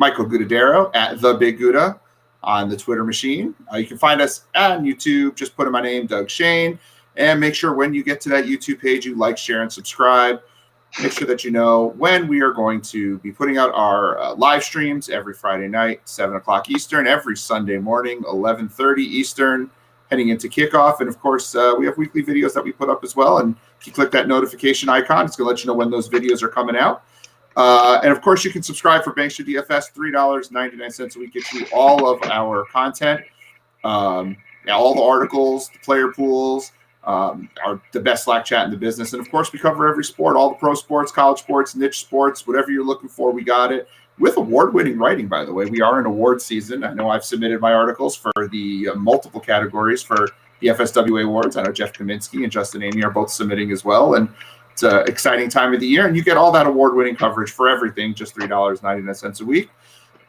Michael Gudadero at The Big Gouda on the Twitter machine. You can find us on YouTube. Just put in my name, Doug Shane, and make sure when you get to that YouTube page, you like, share, and subscribe. Make sure that you know when we are going to be putting out our live streams every Friday night, 7 o'clock Eastern, every Sunday morning, 11:30 Eastern, heading into kickoff. And, of course, we have weekly videos that we put up as well. And if you click that notification icon, it's going to let you know when those videos are coming out. And, of course, you can subscribe for Bankster DFS, $3.99 a week. Gets you all of our content, all the articles, the player pools, the best Slack chat in the business. And, of course, we cover every sport, all the pro sports, college sports, niche sports, whatever you're looking for, we got it. With award-winning writing, by the way. We are in award season. I know I've submitted my articles for the multiple categories for the FSWA awards. I know Jeff Kaminsky and Justin Amy are both submitting as well. And it's an exciting time of the year. And you get all that award-winning coverage for everything, just $3.99 a week.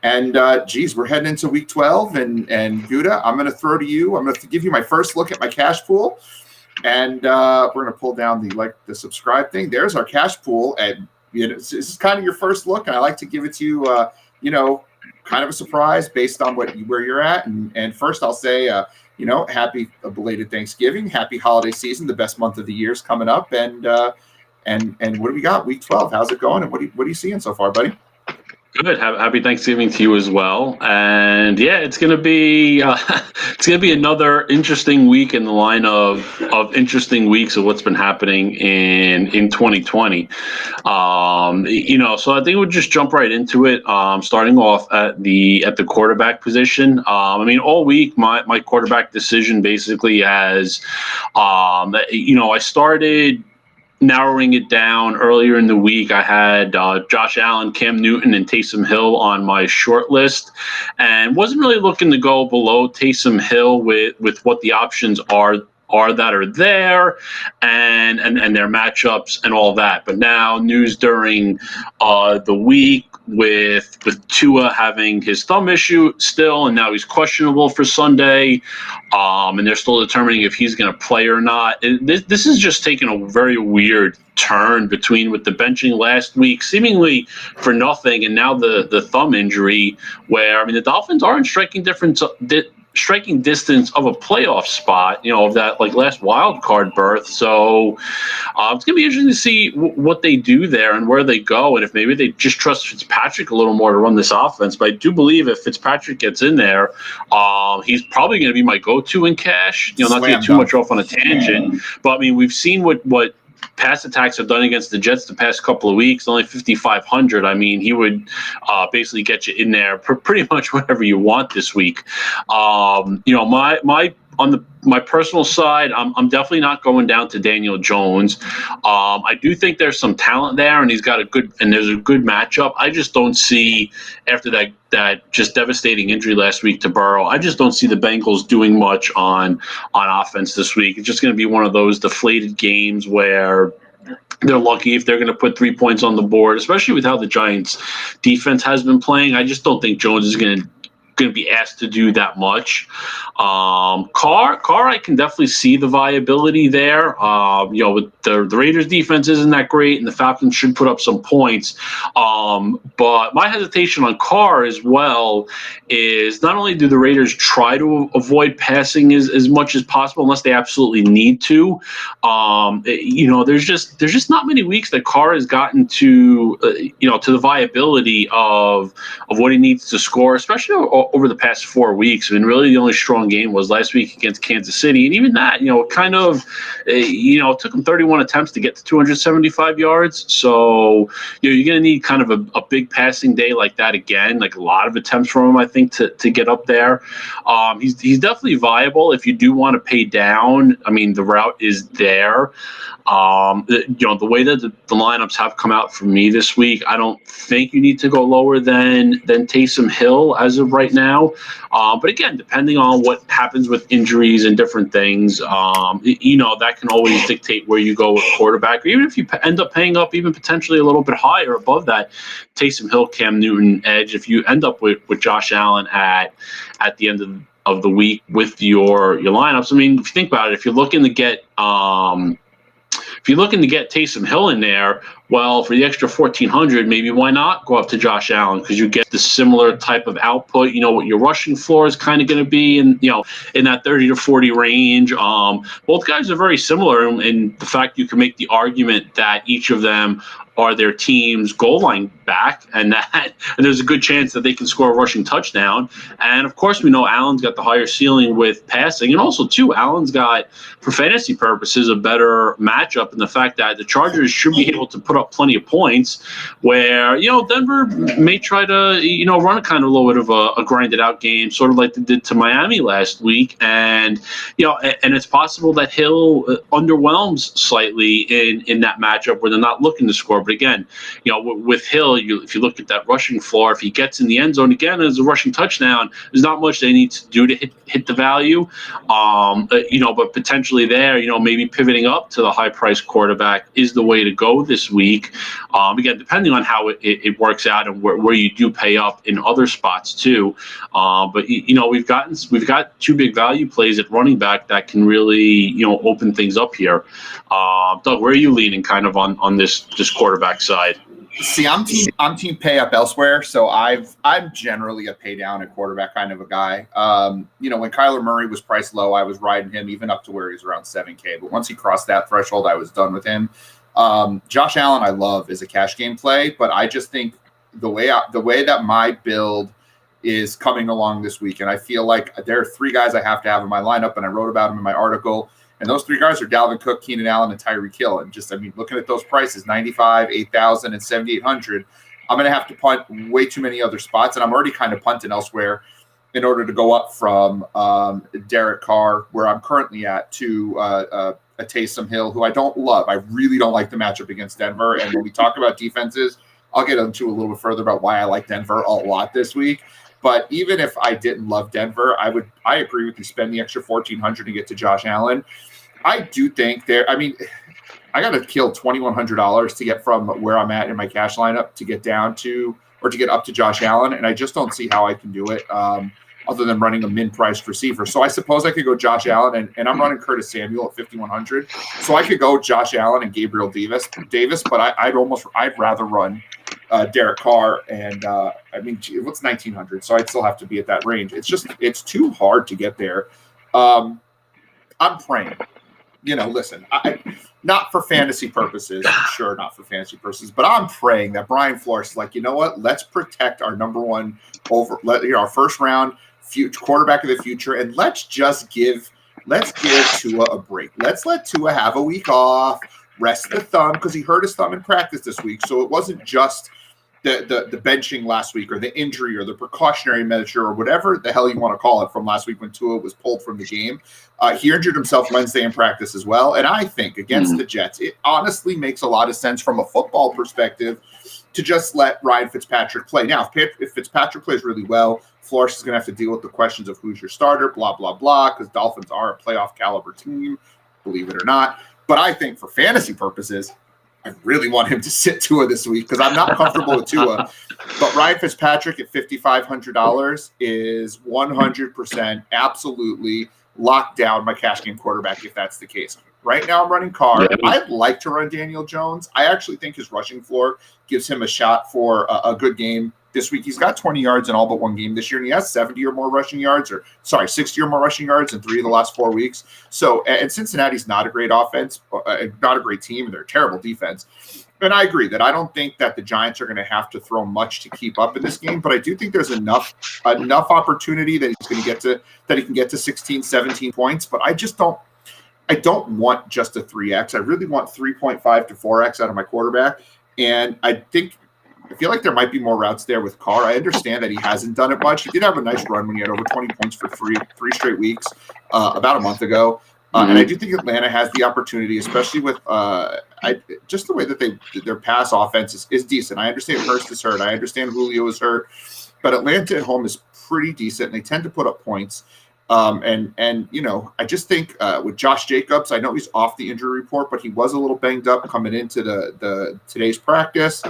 And, we're heading into week 12. And Gouda, I'm going to throw to you. I'm going to give you my first look at my cash pool. And we're going to pull down the subscribe thing. There's our cash pool. And this is kind of your first look. And I like to give it to you, kind of a surprise based on where you're at. And first I'll say, happy belated Thanksgiving, happy holiday season. The best month of the year is coming up. And what do we got? Week 12. How's it going? And what are you seeing so far, buddy? Good. Happy Thanksgiving to you as well. And yeah, it's gonna be another interesting week in the line of interesting weeks of what's been happening in 2020. So I think we'll just jump right into it. Starting off at the quarterback position. All week my quarterback decision basically has, I started narrowing it down earlier in the week. I had Josh Allen, Cam Newton, and Taysom Hill on my short list, and wasn't really looking to go below Taysom Hill with what the options are that are there and their matchups and all that. But now news during the week with Tua having his thumb issue still, and now he's questionable for Sunday, and they're still determining if he's going to play or not. This is just taking a very weird turn with the benching last week, seemingly for nothing, and now the thumb injury, where the Dolphins are in striking distance of a playoff spot, of that last wild card berth. So it's gonna be interesting to see what they do there and where they go, and if maybe they just trust Fitzpatrick a little more to run this offense. But I do believe if Fitzpatrick gets in there, he's probably going to be my go-to in cash. Not to get too much off on a tangent, but we've seen what pass attacks have done against the Jets the past couple of weeks. Only 5,500. He would basically get you in there pretty much whatever you want this week. My personal side, I'm definitely not going down to Daniel Jones. I do think there's some talent there, and there's a good matchup. I just don't see, after that just devastating injury last week to Burrow, I just don't see the Bengals doing much on offense this week. It's just going to be one of those deflated games where they're lucky if they're going to put 3 points on the board, especially with how the Giants defense has been playing. I just don't think Jones is going to be asked to do that much. Carr, I can definitely see the viability there. With the Raiders defense isn't that great, and the Falcons should put up some points. But my hesitation on Carr as well is not only do the Raiders try to avoid passing as much as possible unless they absolutely need to. There's just not many weeks that Carr has gotten to the viability of what he needs to score, especially over the past 4 weeks. Really the only strong game was last week against Kansas City, and even that, it took him 31 attempts to get to 275 yards. So you're going to need kind of a big passing day like that again, like a lot of attempts from him, I think, to get up there. He's definitely viable if you do want to pay down. The route is there. The way that the lineups have come out for me this week, I don't think you need to go lower than Taysom Hill as of right now. But again, depending on what happens with injuries and different things, that can always dictate where you go with quarterback. Or even if you end up paying up even potentially a little bit higher above that Taysom Hill, Cam Newton edge, if you end up with Josh Allen at the end of the week with your lineups. If you think about it, if you're looking to get if you're looking to get Taysom Hill in there, well, for the extra 1,400, maybe why not go up to Josh Allen, because you get the similar type of output. You know what your rushing floor is kind of going to be, in that 30 to 40 range. Both guys are very similar in the fact you can make the argument that each of them are their team's goal line back, and there's a good chance that they can score a rushing touchdown. And of course, we know Allen's got the higher ceiling with passing, and also too, Allen's got, for fantasy purposes, a better matchup in the fact that the Chargers should be able to put up plenty of points, where Denver may try to run a kind of a little bit of a grinded out game, sort of like they did to Miami last week, and it's possible that Hill underwhelms slightly in that matchup where they're not looking to score. But again, with Hill, if you look at that rushing floor, if he gets in the end zone again as a rushing touchdown, there's not much they need to do to hit the value. But potentially there, maybe pivoting up to the high price quarterback is the way to go this week. Again, depending on how it works out and where you do pay up in other spots too. But we've got two big value plays at running back that can really open things up here. Doug, where are you leaning kind of on this quarterback side? See, I'm team pay up elsewhere, so I'm generally a pay down at quarterback kind of a guy. When Kyler Murray was priced low, I was riding him even up to where he was around $7K. But once he crossed that threshold, I was done with him. Josh Allen, I love as a cash game play, but I just think the way that my build is coming along this week, and I feel like there are three guys I have to have in my lineup, and I wrote about them in my article. And those three guys are Dalvin Cook, Keenan Allen, and Tyreek Hill. And looking at those prices, 95, 8,000, and 7,800, I'm going to have to punt way too many other spots. And I'm already kind of punting elsewhere in order to go up from Derek Carr, where I'm currently at, to a Taysom Hill, who I don't love. I really don't like the matchup against Denver. And when we talk about defenses, I'll get into a little bit further about why I like Denver a lot this week. But even if I didn't love Denver, I agree with you. Spend the extra $1,400 to get to Josh Allen. I do think I got to kill $2,100 to get from where I'm at in my cash lineup to get down to, or to get up to Josh Allen. And I just don't see how I can do it other than running a min-priced receiver. So I suppose I could go Josh Allen, and I'm running Curtis Samuel at $5,100. So I could go Josh Allen and Gabriel Davis, but I'd rather run Derek Carr and what's $1,900? So I'd still have to be at that range. It's too hard to get there. I'm praying. Listen, not for fantasy purposes, sure, not for fantasy purposes, but I'm praying that Brian Flores is like, you know what? Let's protect our number one our first round quarterback of the future, and let's give Tua a break. Let's let Tua have a week off, rest the thumb, because he hurt his thumb in practice this week. So it wasn't just the benching last week, or the injury, or the precautionary measure, or whatever the hell you want to call it, from last week when Tua was pulled from the game. He injured himself Wednesday in practice as well. And I think against the Jets, it honestly makes a lot of sense from a football perspective to just let Ryan Fitzpatrick play. Now, if Fitzpatrick plays really well, Flores is going to have to deal with the questions of who's your starter, blah, blah, blah, because Dolphins are a playoff caliber team, believe it or not. But I think for fantasy purposes, I really want him to sit Tua this week because I'm not comfortable with Tua. But Ryan Fitzpatrick at $5,500 is 100% absolutely locked down my cash game quarterback if that's the case. Right now I'm running Carr. Yeah. I'd like to run Daniel Jones. I actually think his rushing floor gives him a shot for a good game this week. He's got 20 yards in all but one game this year, and he has 60 or more rushing yards in 3 of the last 4 weeks. So, and Cincinnati's not a great offense, not a great team, and they're a terrible defense. And I agree that I don't think that the Giants are going to have to throw much to keep up in this game, but I do think there's enough opportunity that he's going to he can get to 16, 17 points. But I don't want just a 3x. I really want 3.5 to 4x out of my quarterback. And I feel like there might be more routes there with Carr. I understand that he hasn't done it much. He did have a nice run when he had over 20 points for three straight weeks about a month ago. And I do think Atlanta has the opportunity, especially with just the way that their pass offense is decent. I understand Hurst is hurt. I understand Julio is hurt. But Atlanta at home is pretty decent, and they tend to put up points. I just think with Josh Jacobs, I know he's off the injury report, but he was a little banged up coming into the today's practice.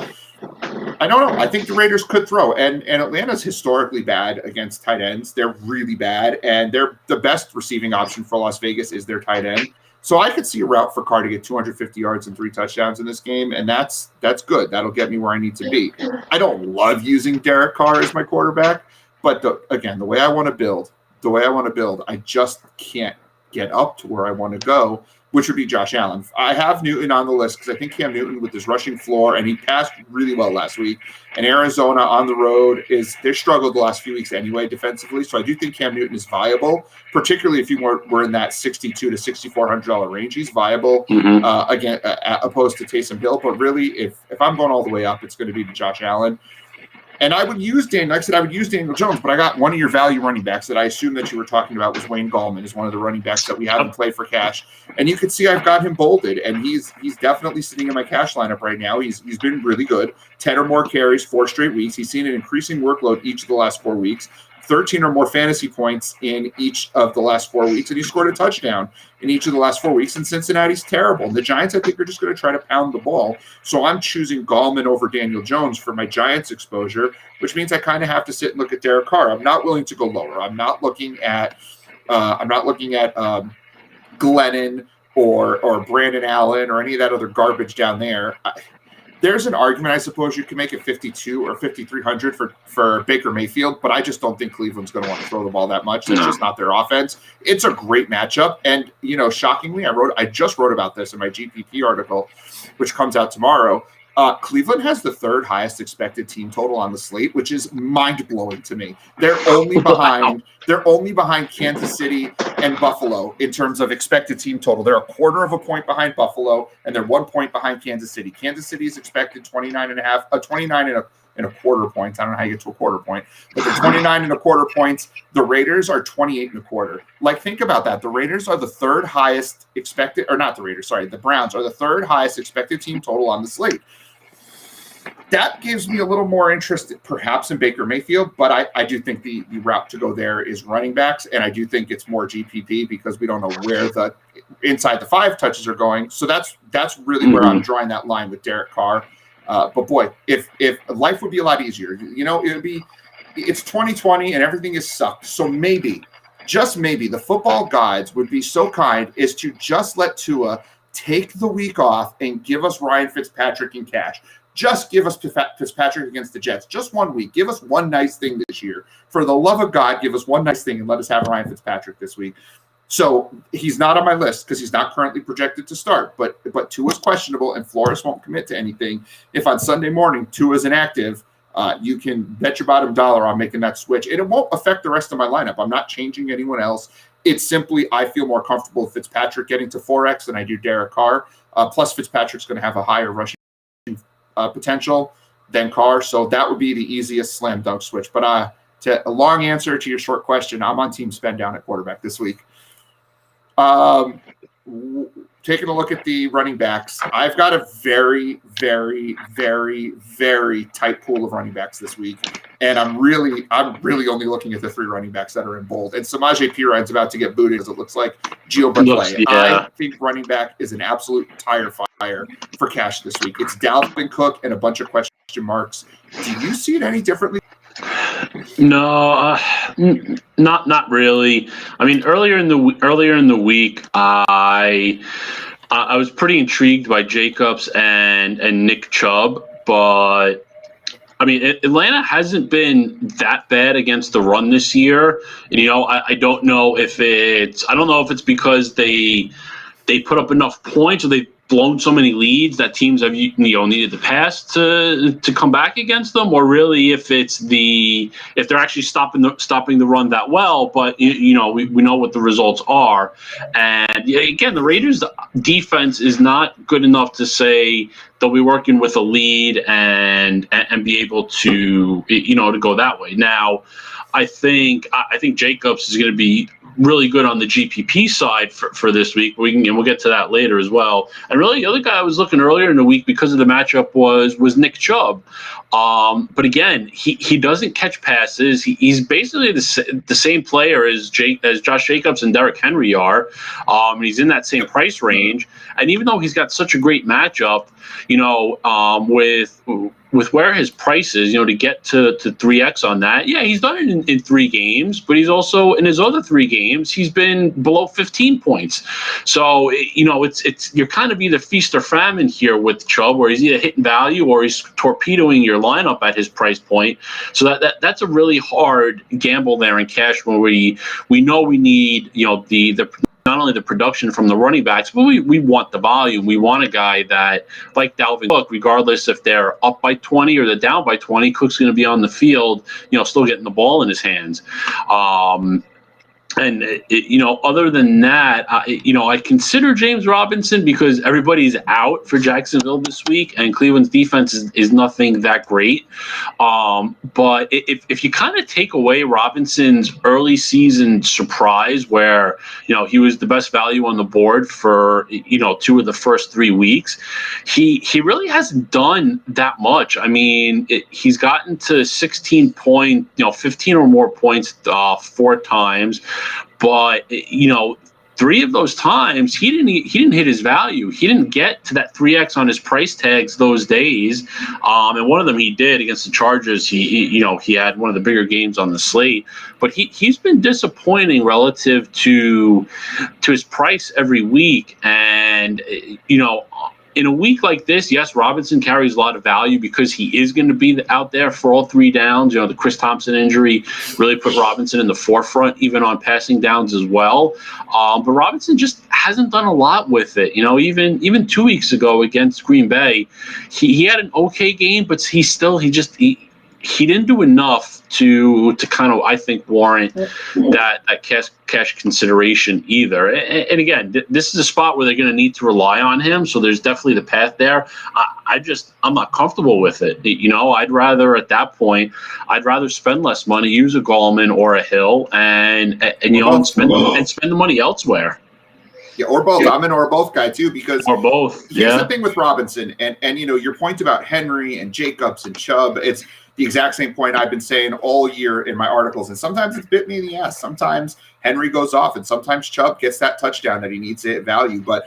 I don't know. I think the Raiders could throw, and Atlanta's historically bad against tight ends. They're really bad, and they're the best receiving option for Las Vegas is their tight end. So I could see a route for Carr to get 250 yards and 3 touchdowns in this game, and that's good. That'll get me where I need to be. I don't love using Derek Carr as my quarterback, but the way I want to build, I just can't get up to where I want to go, which would be Josh Allen. I have Newton on the list because I think Cam Newton with his rushing floor, and he passed really well last week. And Arizona on the road they struggled the last few weeks anyway defensively. So I do think Cam Newton is viable, particularly if you were in that $6,200 to $6,400 range. He's viable again, opposed to Taysom Hill. But really, if I'm going all the way up, it's going to be to Josh Allen. And I would use Daniel Jones, but I got one of your value running backs that I assume that you were talking about was Wayne Gallman, is one of the running backs that we haven't played for cash. And you can see I've got him bolded, and he's definitely sitting in my cash lineup right now. He's been really good. 10 or more carries, 4 straight weeks. He's seen an increasing workload each of the last 4 weeks. 13 or more fantasy points in each of the last 4 weeks, and he scored a touchdown in each of the last 4 weeks. And Cincinnati's terrible. And the Giants, I think, are just going to try to pound the ball. So I'm choosing Gallman over Daniel Jones for my Giants exposure, which means I kind of have to sit and look at Derek Carr. I'm not willing to go lower. I'm not looking at Glennon or Brandon Allen or any of that other garbage down there. There's an argument, I suppose, you can make it 52 or 5,300 for Baker Mayfield, but I just don't think Cleveland's going to want to throw the ball that much. That's just not their offense. It's a great matchup, and shockingly, I just wrote about this in my GPP article, which comes out tomorrow. Cleveland has the 3rd highest expected team total on the slate, which is mind-blowing to me. They're only behind Kansas City and Buffalo in terms of expected team total. They're a 1/4 point behind Buffalo, and they're 1 point behind Kansas City. Kansas City is expected 29 and a quarter points. I don't know how you get to a 1/4 point, but they're 29 and a quarter points. The Raiders are 28 and a quarter. Think about that. The Raiders are the 3rd highest expected, or not the Raiders, sorry. The Browns are the 3rd highest expected team total on the slate. That gives me a little more interest, perhaps, in Baker Mayfield, but I do think the route to go there is running backs, and I do think it's more GPP because we don't know where the inside the 5 touches are going. So that's really where I'm drawing that line with Derek Carr. But boy, if life would be a lot easier, it's 2020 and everything is sucked. So maybe, just maybe, the football guides would be so kind as to just let Tua take the week off and give us Ryan Fitzpatrick in cash. Just give us Fitzpatrick against the Jets. Just 1 week. Give us one nice thing this year. For the love of God, give us one nice thing and let us have Ryan Fitzpatrick this week. So he's not on my list because he's not currently projected to start. But Tua's questionable, and Flores won't commit to anything. If on Sunday morning Tua's inactive, you can bet your bottom dollar on making that switch. And it won't affect the rest of my lineup. I'm not changing anyone else. It's simply I feel more comfortable with Fitzpatrick getting to 4x than I do Derek Carr. Plus, Fitzpatrick's going to have a higher rushing potential than Carr, so that would be the easiest slam dunk switch. But to a long answer to your short question, I'm on team spend down at quarterback this week. Taking a look at the running backs, I've got a very, very, very, very tight pool of running backs this week, and I'm really only looking at the 3 running backs that are in bold. And Samaje Perine's about to get booted, as it looks like. Gio Barclay. I think running back is an absolute tire fire for cash this week. It's Dalvin Cook and a bunch of question marks. Do you see it any differently? No, not really. I mean, earlier in the week, I was pretty intrigued by Jacobs and Nick Chubb, but I mean, Atlanta hasn't been that bad against the run this year. And, I don't know if it's because they put up enough points or they've blown so many leads that teams have needed the pass to come back against them, or really if they're actually stopping the run that well. But we know what the results are, and again, the Raiders' defense is not good enough to say they'll be working with a lead and be able to to go that way. Now, I think Jacobs is going to be really good on the GPP side for this week. We'll get to that later as well. And really, the other guy I was looking earlier in the week because of the matchup was Nick Chubb. But again, he doesn't catch passes. He's basically the same player as Josh Jacobs and Derrick Henry are. He's in that same price range. And even though he's got such a great matchup, with where his price is, to get to 3x on that, yeah, he's done it in 3 games, but he's also in his other 3 games, he's been below 15 points. So, it's you're kind of either feast or famine here with Chubb, where he's either hitting value or he's torpedoing your lineup at his price point. So that's a really hard gamble there in cash, where we know we need, the not only the production from the running backs, but we want the volume. We want a guy that, like Dalvin Cook, regardless if they're up by 20 or they're down by 20, Cook's going to be on the field, still getting the ball in his hands. And other than that, I consider James Robinson because everybody's out for Jacksonville this week, and Cleveland's defense is nothing that great. But if you kind of take away Robinson's early season surprise, where he was the best value on the board for 2 of the first 3 weeks, he really hasn't done that much. I mean, he's gotten to 16 point, 15 or more points 4 times. But 3 of those times he didn't hit his value. He didn't get to that 3x on his price tags those days. And one of them he did against the Chargers. He had one of the bigger games on the slate. But he's been disappointing relative to his price every week. And in a week like this, yes, Robinson carries a lot of value because he is going to be out there for all 3 downs. The Chris Thompson injury really put Robinson in the forefront, even on passing downs as well. But Robinson just hasn't done a lot with it. Even 2 weeks ago against Green Bay, he had an okay game, but he didn't do enough to kind of, I think, warrant that cash consideration either. And again, this is a spot where they're going to need to rely on him. So there's definitely the path there. I'm not comfortable with it. I'd rather at that point, spend less money, use a Gallman or a Hill, and spend the money elsewhere. Yeah, or both. I'm an or both guy too, because or both. Here's the thing with Robinson, and your point about Henry and Jacobs and Chubb, it's the exact same point I've been saying all year in my articles. And sometimes it's bit me in the ass. Sometimes Henry goes off, and sometimes Chubb gets that touchdown that he needs to hit value. But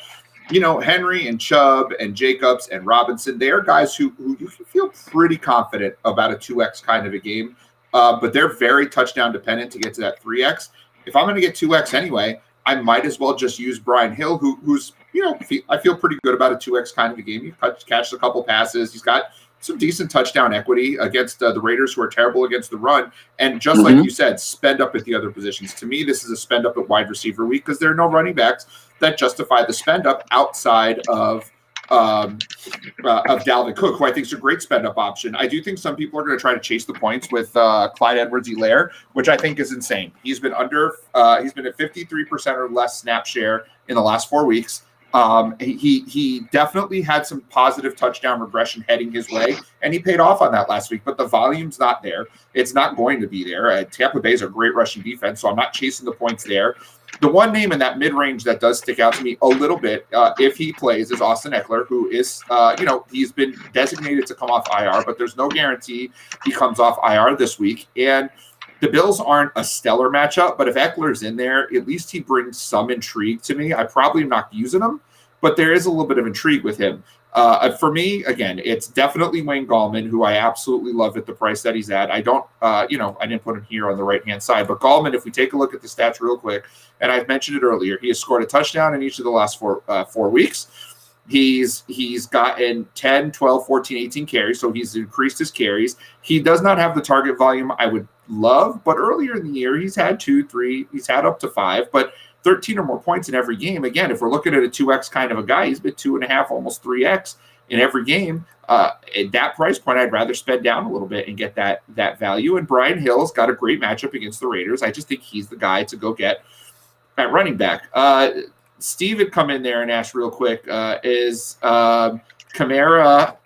Henry and Chubb and Jacobs and Robinson, they are guys who you can feel pretty confident about a 2x kind of a game, but they're very touchdown dependent to get to that 3x. If I'm going to get 2x anyway, I might as well just use Brian Hill, who's I feel pretty good about a 2x kind of a game. He catches a couple passes. He's got some decent touchdown equity against the Raiders, who are terrible against the run. And just like you said, spend up at the other positions. To me, this is a spend up at wide receiver week because there are no running backs that justify the spend up outside of Dalvin Cook, who I think is a great spend up option. I do think some people are going to try to chase the points with Clyde Edwards-Helaire, which I think is insane. He's been at 53% or less snap share in the last 4 weeks. He definitely had some positive touchdown regression heading his way, and he paid off on that last week, but the volume's not there. It's not going to be there. Tampa Bay's a great rushing defense, so I'm not chasing the points there. The one name in that mid-range that does stick out to me a little bit, if he plays, is Austin Eckler, who is, he's been designated to come off IR, but there's no guarantee he comes off IR this week. And the Bills aren't a stellar matchup, but if Eckler's in there, at least he brings some intrigue to me. I probably am not using him, but there is a little bit of intrigue with him. For me, again, it's definitely Wayne Gallman, who I absolutely love at the price that he's at. I didn't put him here on the right-hand side, but Gallman, if we take a look at the stats real quick, and I've mentioned it earlier, he has scored a touchdown in each of the last 4 weeks. He's gotten 10, 12, 14, 18 carries, so he's increased his carries. He does not have the target volume I would love, but earlier in the year, he's had 2, 3, he's had up to 5, but 13 or more points in every game. Again, if we're looking at a 2x kind of a guy, he's been 2.5, almost 3x in every game. At that price point, I'd rather spend down a little bit and get that value. And Brian Hill's got a great matchup against the Raiders. I just think he's the guy to go get at running back. Steve had come in there and asked real quick, is Kamara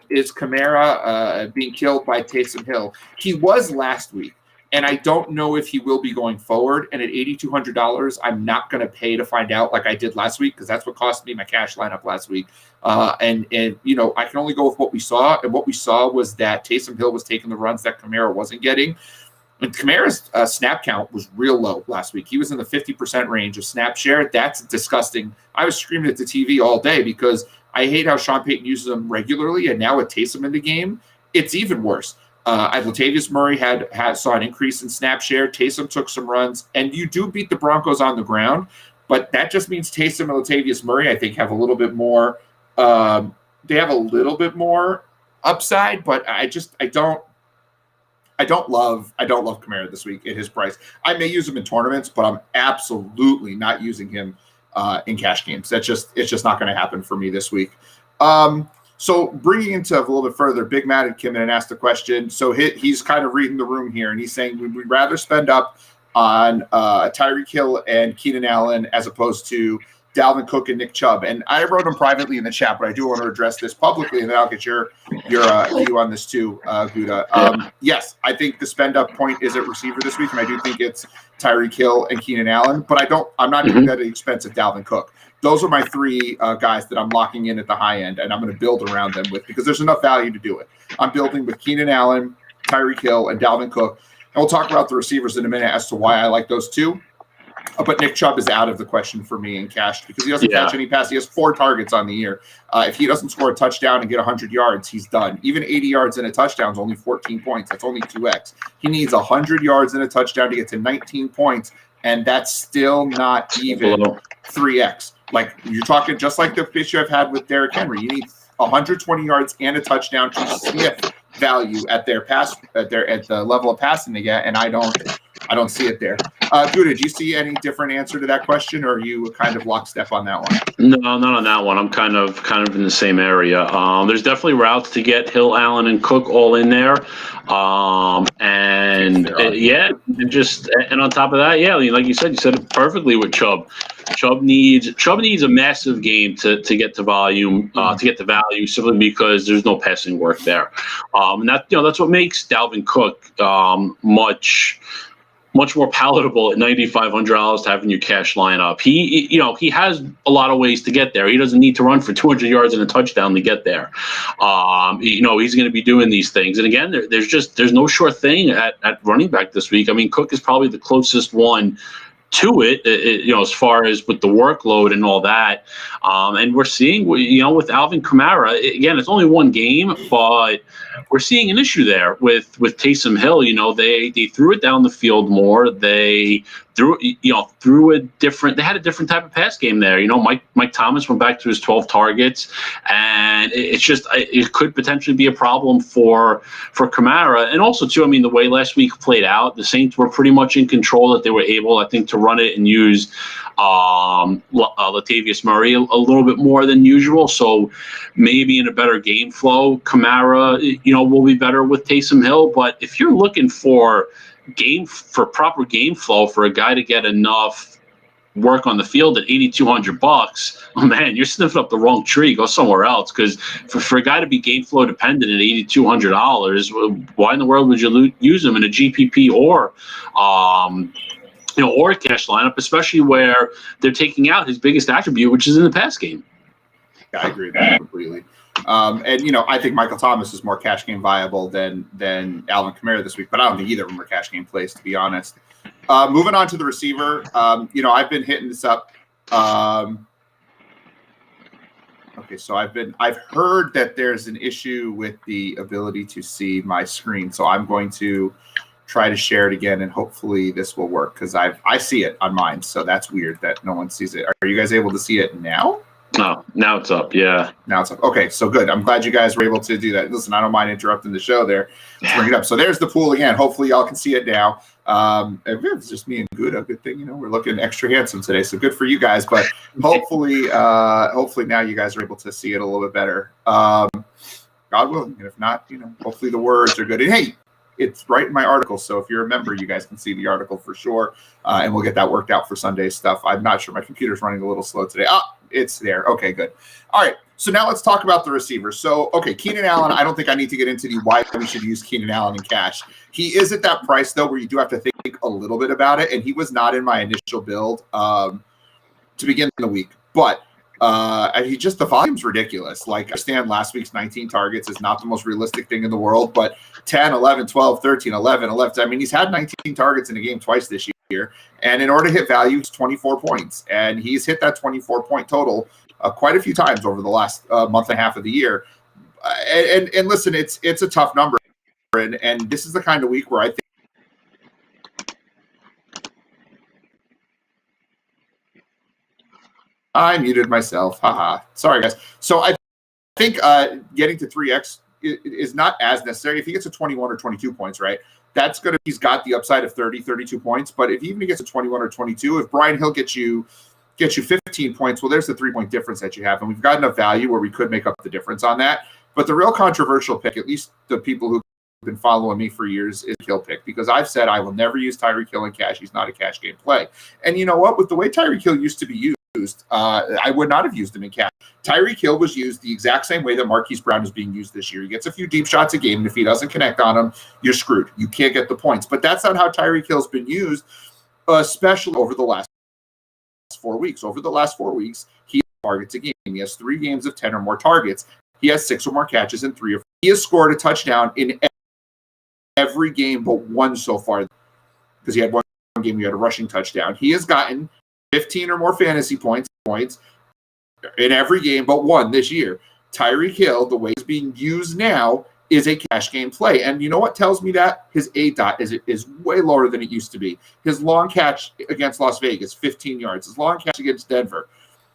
being killed by Taysom Hill? He was last week, and I don't know if he will be going forward. And at $8,200, I'm not going to pay to find out like I did last week, because that's what cost me my cash lineup last week. And I can only go with what we saw, and what we saw was that Taysom Hill was taking the runs that Kamara wasn't getting. And Kamara's snap count was real low last week. He was in the 50% range of snap share. That's disgusting. I was screaming at the TV all day because I hate how Sean Payton uses him regularly, and now with Taysom in the game, it's even worse. Latavius Murray saw an increase in snap share. Taysom took some runs, and you do beat the Broncos on the ground, but that just means Taysom and Latavius Murray, I think, have a little bit more. They have a little bit more upside, but I don't love Kamara this week at his price. I may use him in tournaments, but I'm absolutely not using him in cash games. It's just not going to happen for me this week. So bringing into a little bit further, Big Matt had come in and asked a question. So he's kind of reading the room here, and he's saying, would we rather spend up on Tyreek Hill and Keenan Allen as opposed to Dalvin Cook and Nick Chubb? And I wrote them privately in the chat, but I do want to address this publicly, and then I'll get your view on this too, Gouda. Yes, I think the spend up point is at receiver this week, and I do think it's Tyreek Hill and Keenan Allen, but I'm not doing that at the expense of Dalvin Cook. Those are my three guys that I'm locking in at the high end, and I'm going to build around them with, because there's enough value to do it. I'm building with Keenan Allen, Tyreek Hill, and Dalvin Cook. And we'll talk about the receivers in a minute as to why I like those two. But Nick Chubb is out of the question for me in cash because he doesn't catch any pass. He has 4 targets on the year. If he doesn't score a touchdown and get 100 yards, he's done. Even 80 yards and a touchdown is only 14 points. That's only 2x. He needs 100 yards and a touchdown to get to 19 points, and that's still not even 3x. Like, you're talking just like the issue I've had with Derrick Henry. You need 120 yards and a touchdown to sniff value at the level of passing they get, and I don't see it there. Gouda, do you see any different answer to that question, or are you kind of lockstep on that one? No, not on that one. I'm kind of in the same area. There's definitely routes to get Hill, Allen, and Cook all in there. And on top of that, like you said it perfectly with Chubb. Chubb needs a massive game to get to volume, to get the value, simply because there's no passing work there. And that's what makes Dalvin Cook much more palatable at $9,500 to have in your cash lineup. He has a lot of ways to get there. He doesn't need to run for 200 yards and a touchdown to get there. He's going to be doing these things. And again, there's no sure thing at running back this week. I mean, Cook is probably the closest one to it, as far as with the workload and all that. And we're seeing, with Alvin Kamara, again, it's only one game, but we're seeing an issue there with Taysom Hill. They threw it down the field more. They threw a different. They had a different type of pass game there. Mike Thomas went back to his 12 targets, and it could potentially be a problem for Kamara. And also too, I mean, the way last week played out, the Saints were pretty much in control. That they were able, I think, to run it and use Latavius Murray a little bit more than usual. So maybe in a better game flow, Kamara, will be better with Taysom Hill. But if you're looking for proper game flow for a guy to get enough work on the field at $8,200, oh man, you're sniffing up the wrong tree. Go somewhere else, because for a guy to be game flow dependent at $8,200, why in the world would you use him in a GPP or a cash lineup, especially where they're taking out his biggest attribute, which is in the pass game? Yeah, I agree with that completely. And I think Michael Thomas is more cash game viable than Alvin Kamara this week, but I don't think either of them are cash game plays, to be honest. Moving on to the receiver, I've been hitting this up. Okay, so I've heard that there's an issue with the ability to see my screen, so I'm going to try to share it again, and hopefully this will work, because I see it on mine, so that's weird that no one sees it. Are you guys able to see it now? Oh, now it's up. Yeah. Now it's up. Okay, so good. I'm glad you guys were able to do that. Listen, I don't mind interrupting the show there. Let's bring it up. So there's the pool again. Hopefully y'all can see it now. If it's just me and Gouda, good thing, we're looking extra handsome today. So good for you guys. But hopefully now you guys are able to see it a little bit better. God willing. And if not, hopefully the words are good. And hey, it's right in my article. So if you're a member, you guys can see the article for sure. And we'll get that worked out for Sunday's stuff. I'm not sure. My computer's running a little slow today. It's there. Okay, good. All right. So now let's talk about the receivers. So, okay, Keenan Allen, I don't think I need to get into why we should use Keenan Allen in cash. He is at that price, though, where you do have to think a little bit about it. And he was not in my initial build to begin the week. But the volume's ridiculous. Like, I understand last week's 19 targets is not the most realistic thing in the world, but 10, 11, 12, 13, 11, 11. I mean, he's had 19 targets in a game twice this year. And in order to hit value, it's 24 points. And he's hit that 24-point total quite a few times over the last month and a half of the year. And listen, it's a tough number, and this is the kind of week where I think I muted myself. Haha. Sorry, guys. So I think getting to 3x is not as necessary. If he gets to 21 or 22 points, right, that's going to, he's got the upside of 30, 32 points. But if even he gets to 21 or 22, if Brian Hill gets you 15 points, well, there's the 3-point difference that you have. And we've got enough value where we could make up the difference on that. But the real controversial pick, at least the people who've been following me for years, is Hill pick, because I've said I will never use Tyreek Hill in cash. He's not a cash game play. And you know what? With the way Tyreek Hill used to be used, I would not have used him in cash. Tyreek Hill was used the exact same way that Marquise Brown is being used this year. He gets a few deep shots a game, and if he doesn't connect on them, you're screwed. You can't get the points. But that's not how Tyreek Hill's been used, especially over the last 4 weeks. Over the last 4 weeks, he targets a game. He has 3 games of 10 or more targets. He has 6 or more catches in 3 or 4. He has scored a touchdown in every game but one so far, because he had one game he had a rushing touchdown. He has gotten 15 or more fantasy points in every game but one this year. Tyreek Hill, the way he's being used now, is a cash game play. And you know what tells me that? His ADOT is way lower than it used to be. His long catch against Las Vegas, 15 yards. His long catch against Denver,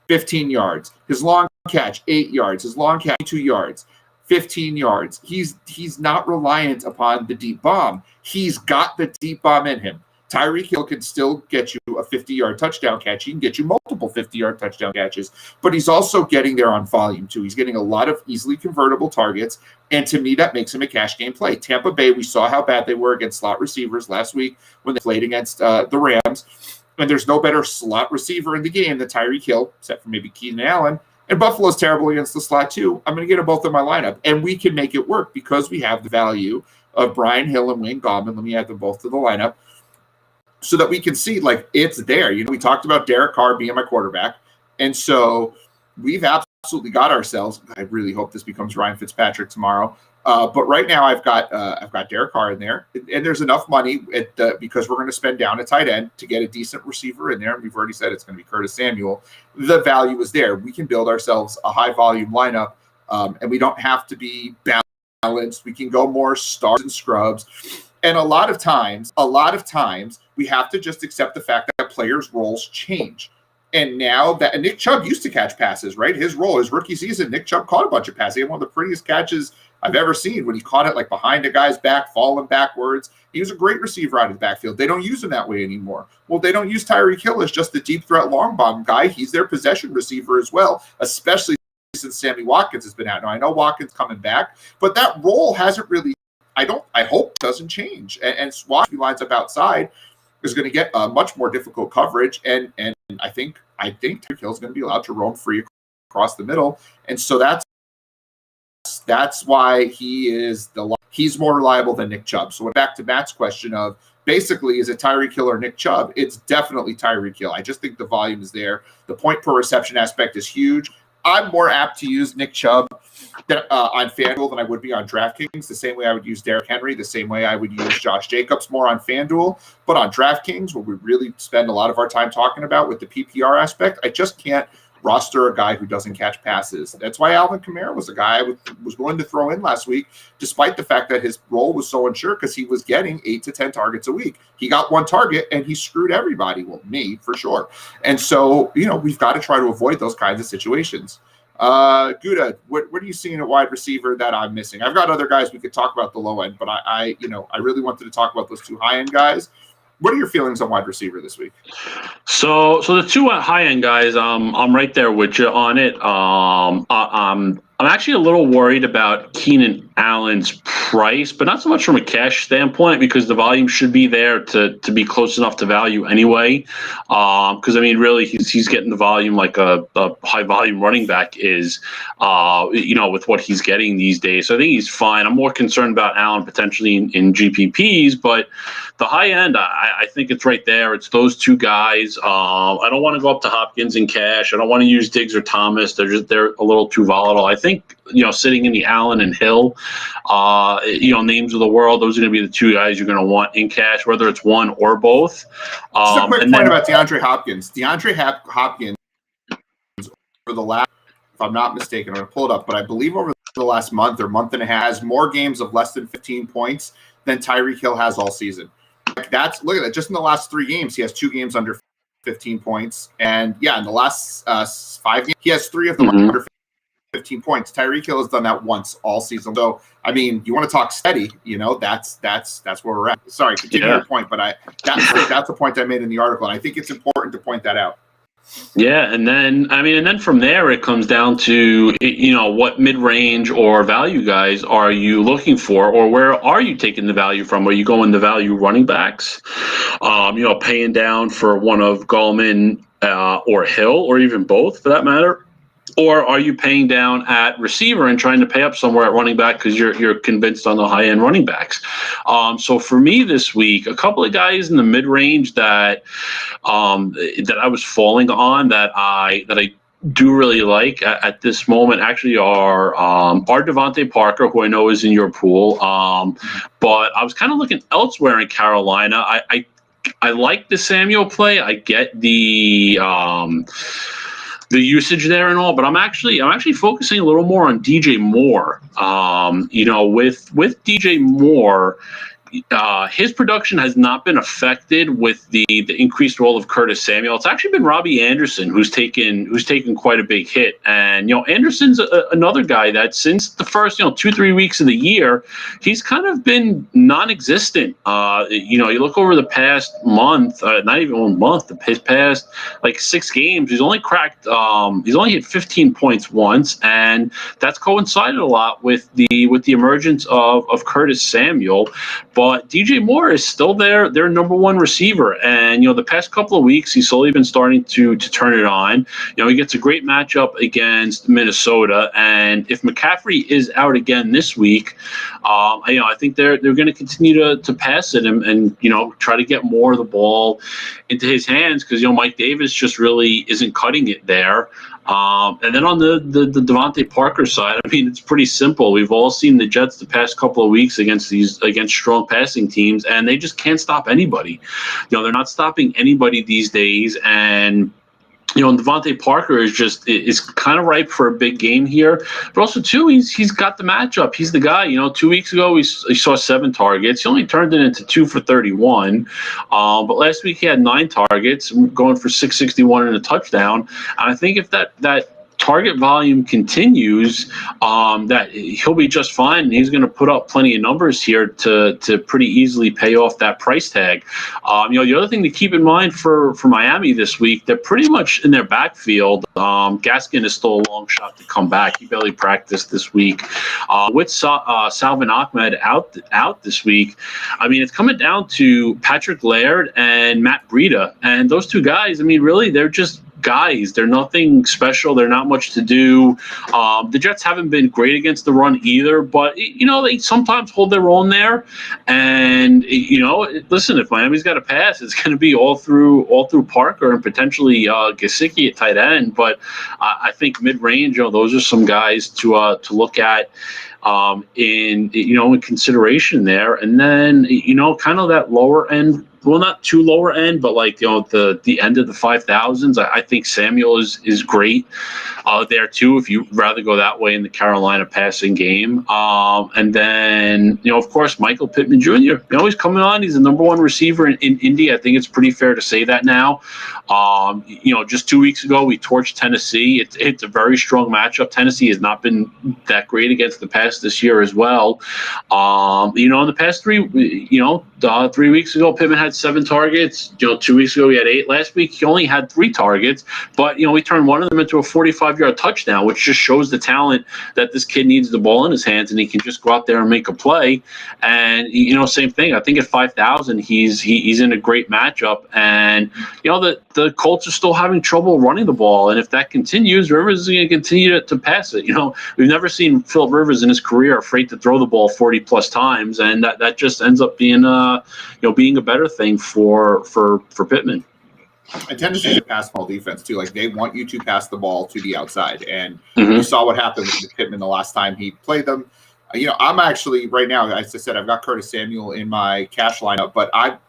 15 yards. His long catch, 8 yards. His long catch, 2 yards, 15 yards. He's not reliant upon the deep bomb. He's got the deep bomb in him. Tyreek Hill can still get you a 50-yard touchdown catch. He can get you multiple 50-yard touchdown catches, but he's also getting there on volume too. He's getting a lot of easily convertible targets, and to me, that makes him a cash game play. Tampa Bay, we saw how bad they were against slot receivers last week when they played against the Rams, and there's no better slot receiver in the game than Tyreek Hill, except for maybe Keenan Allen. And Buffalo's terrible against the slot too. I'm going to get them both in my lineup, and we can make it work because we have the value of Brian Hill and Wayne Gallman. Let me add them both to the lineup, so that we can see, like, it's there. You know, we talked about Derek Carr being my quarterback, and so we've absolutely got ourselves. I really hope this becomes Ryan Fitzpatrick tomorrow. But right now, I've got Derek Carr in there, and there's enough money because we're going to spend down a tight end to get a decent receiver in there. And we've already said it's going to be Curtis Samuel. The value is there. We can build ourselves a high volume lineup, and we don't have to be balanced. We can go more stars and scrubs. And a lot of times, we have to just accept the fact that players' roles change. And now that Nick Chubb used to catch passes, right? His rookie season, Nick Chubb caught a bunch of passes. He had one of the prettiest catches I've ever seen when he caught it like behind a guy's back, falling backwards. He was a great receiver out of the backfield. They don't use him that way anymore. Well, they don't use Tyreek Hill as just the deep threat long bomb guy. He's their possession receiver as well, especially since Sammy Watkins has been out. Now, I know Watkins coming back, but that role hasn't really, I hope doesn't change. And Watkins lines up outside is going to get much more difficult coverage. And I think Tyreek Hill is going to be allowed to roam free across the middle. And so that's why he's more reliable than Nick Chubb. So back to Matt's question of basically, is it Tyreek Hill or Nick Chubb? It's definitely Tyreek Hill. I just think the volume is there. The point per reception aspect is huge. I'm more apt to use Nick Chubb on FanDuel than I would be on DraftKings, the same way I would use Derrick Henry, the same way I would use Josh Jacobs more on FanDuel. But on DraftKings, what we really spend a lot of our time talking about with the PPR aspect, I just can't roster a guy who doesn't catch passes. That's why Alvin Kamara was a guy I was willing to throw in last week, despite the fact that his role was so unsure because he was getting 8 to 10 targets a week. He got one target and he screwed everybody. Well, me for sure. And so, we've got to try to avoid those kinds of situations. Gouda, what are you seeing at wide receiver that I'm missing? I've got other guys we could talk about the low end, but I really wanted to talk about those 2 high end guys. What are your feelings on wide receiver this week? So the 2 high end guys, I'm right there with you on it. I'm actually a little worried about Keenan Allen's price, but not so much from a cash standpoint because the volume should be there to be close enough to value anyway. Because really he's getting the volume like a high volume running back is, with what he's getting these days. So I think he's fine. I'm more concerned about Allen potentially in GPPs, but the high end, I think it's right there. It's those 2 guys. I don't want to go up to Hopkins in cash. I don't want to use Diggs or Thomas. They're a little too volatile. I think sitting in the Allen and Hill, names of the world, those are going to be the 2 guys you're going to want in cash, whether it's one or both. Just a quick point about DeAndre Hopkins. DeAndre Hopkins, for the last, if I'm not mistaken, I'm going to pull it up, but I believe over the last month or month and a half, has more games of less than 15 points than Tyreek Hill has all season. Like look at that. Just in the last 3 games, he has 2 games under 15 points. And yeah, in the last 5 games, he has 3 of them under 15 points. Tyreek Hill has done that once all season. So, I mean, you want to talk steady, that's where we're at. Sorry, continue your point, but that's the point I made in the article. And I think it's important to point that out. Yeah, and then from there it comes down to what mid-range or value guys are you looking for, or where are you taking the value from? Are you going the value running backs, paying down for one of Gallman or Hill, or even both for that matter? Or are you paying down at receiver and trying to pay up somewhere at running back because you're convinced on the high end running backs? So for me this week, a couple of guys in the mid range that I was falling on that I do really like at this moment actually are Devontae Parker, who I know is in your pool. But I was kind of looking elsewhere in Carolina. I like the Samuel play. I get the usage there and all, but I'm actually focusing a little more on DJ Moore. With DJ Moore, his production has not been affected with the increased role of Curtis Samuel. It's actually been Robbie Anderson who's taken quite a big hit. And Anderson's another guy that since the first 2-3 weeks of the year, he's kind of been non-existent. You look over the past month, not even 1 month, his past like 6 games, he's only hit 15 points once, and that's coincided a lot with the emergence of Curtis Samuel. But DJ Moore is still their number 1 receiver. And, the past couple of weeks, he's slowly been starting to turn it on. He gets a great matchup against Minnesota. And if McCaffrey is out again this week, I think they're going to continue to pass it and try to get more of the ball into his hands because, Mike Davis just really isn't cutting it there. And then on the Devontae Parker side, I mean, it's pretty simple. We've all seen the Jets the past couple of weeks against strong passing teams, and they just can't stop anybody. They're not stopping anybody these days, and Devontae Parker is kind of ripe for a big game here. But also, too, he's got the matchup. He's the guy. 2 weeks ago, he saw 7 targets. He only turned it into 2 for 31. But last week, he had 9 targets, going for 661 and a touchdown. And I think if that target volume continues, that he'll be just fine. He's going to put up plenty of numbers here to pretty easily pay off that price tag. The other thing to keep in mind for Miami this week, they're pretty much in their backfield. Gaskin is still a long shot to come back. He barely practiced this week. With Salvin Ahmed out this week, I mean, it's coming down to Patrick Laird and Matt Breida. And those 2 guys, I mean, really, they're just guys. They're nothing special. They're not much to do. The Jets haven't been great against the run either, but they sometimes hold their own there. And listen, if Miami's got a pass, it's going to be all through Parker and potentially Gesicki at tight end. But I think mid range, those are some guys to look at in consideration there. And then kind of that lower end. Well, not too lower end, but like the end of the 5,000s. I think Samuel is great there too. If you rather go that way in the Carolina passing game, and then of course Michael Pittman Jr. He's coming on. He's the number 1 receiver in Indy. I think it's pretty fair to say that now. Just 2 weeks ago we torched Tennessee. It's a very strong matchup. Tennessee has not been that great against the pass this year as well. In the past 3 weeks ago Pittman had 7 targets. 2 weeks ago he had 8. Last week he only had 3 targets, but we turned one of them into a 45-yard touchdown, which just shows the talent that this kid needs the ball in his hands, and he can just go out there and make a play. And same thing. I think at 5,000 he's in a great matchup, and the Colts are still having trouble running the ball, and if that continues, Rivers is going to continue to pass it. We've never seen Philip Rivers in his career afraid to throw the ball 40 plus times, and that just ends up being being a better thing for Pittman. And Tennessee's a pass ball defense too. Like, they want you to pass the ball to the outside, and you saw what happened with Pittman the last time he played them. I'm actually right now, as I said, I've got Curtis Samuel in my cash lineup, but I'm